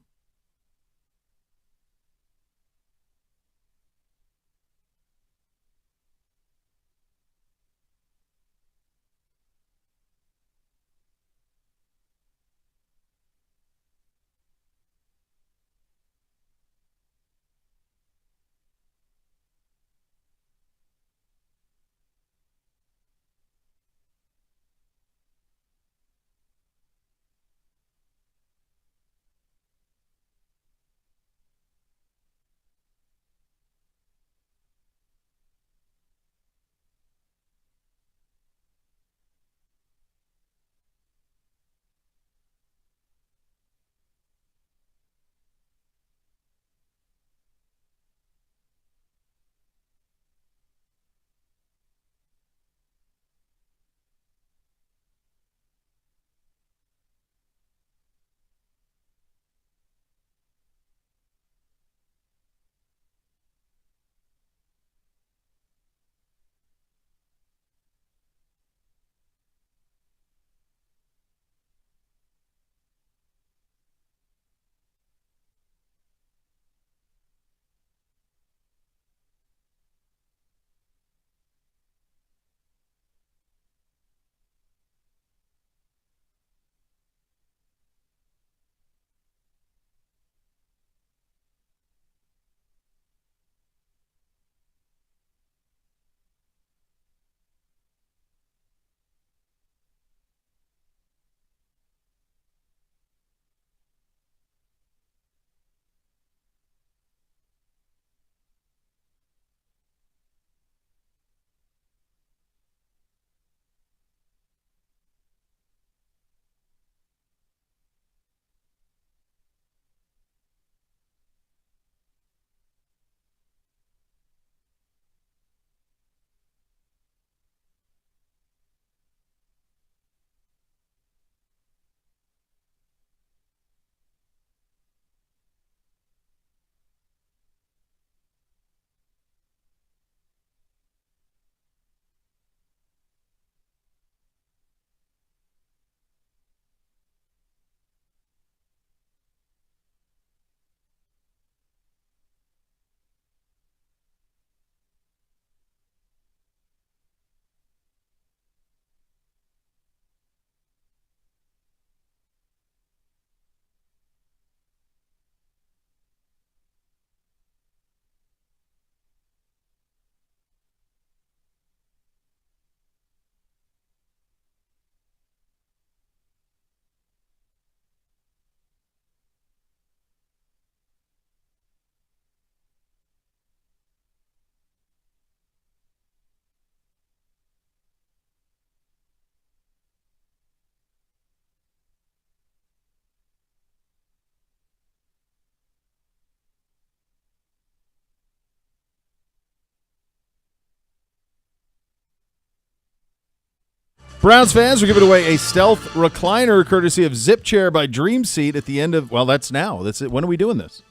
Browns fans, we're giving away a stealth recliner courtesy of Zip Chair by Dream Seat at the end of, well, that's now. That's it. When are we doing this?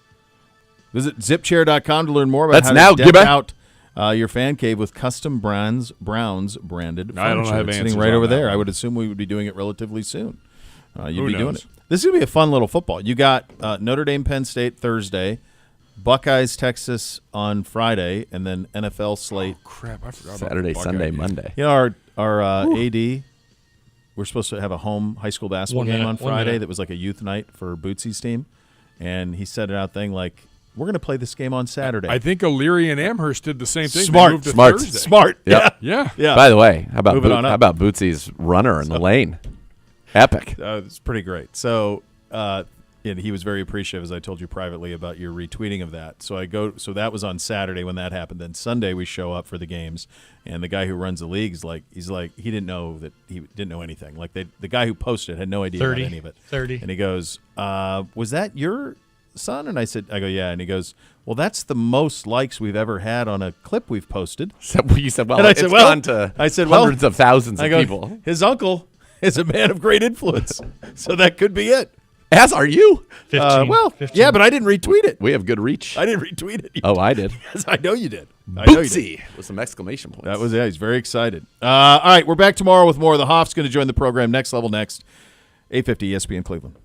Visit zipchair.com to learn more about how to deck out your fan cave with custom Browns branded furniture. I don't have it's answers sitting right on over that there. one. I would assume we would be doing it relatively soon. You'd Who be doing knows? it. This is going to be a fun little football. You got Notre Dame, Penn State Thursday, Buckeyes, Texas on Friday, and then NFL slate. Crap, I forgot Saturday, about the Sunday, Buckeye game. Monday. You know, our AD, we're supposed to have a home high school basketball game on Friday that was like a youth night for Bootsy's team. and he said it out thing like, we're going to play this game on Saturday. I think O'Leary and Amherst did the same thing. Smart. They moved to Smart. Thursday. Smart. Yep. Yeah. By the way, how about Moving on up. how about Bootsy's runner in the lane? Epic. It's pretty great. So and he was very appreciative, as I told you privately, about your retweeting of that. So that was on Saturday when that happened. Then Sunday we show up for the games, and the guy who runs the league's he didn't know anything. Like the guy who posted had no idea 30, about any of it. 30. And he goes, "Was that your son?" And I go, "Yeah." And he goes, "Well, that's the most likes we've ever had on a clip we've posted." So you said, "Well, and it's gone to hundreds of thousands of people." His uncle is a man of great influence, so that could be it. As are you. 15. Yeah, but I didn't retweet it. We have good reach. I didn't retweet it. Oh, I did. Yes, I know you did. Bootsy with some exclamation points. That was he's very excited. All right, we're back tomorrow with more of the Hoff's going to join the program. Next Level next. 850 ESPN Cleveland.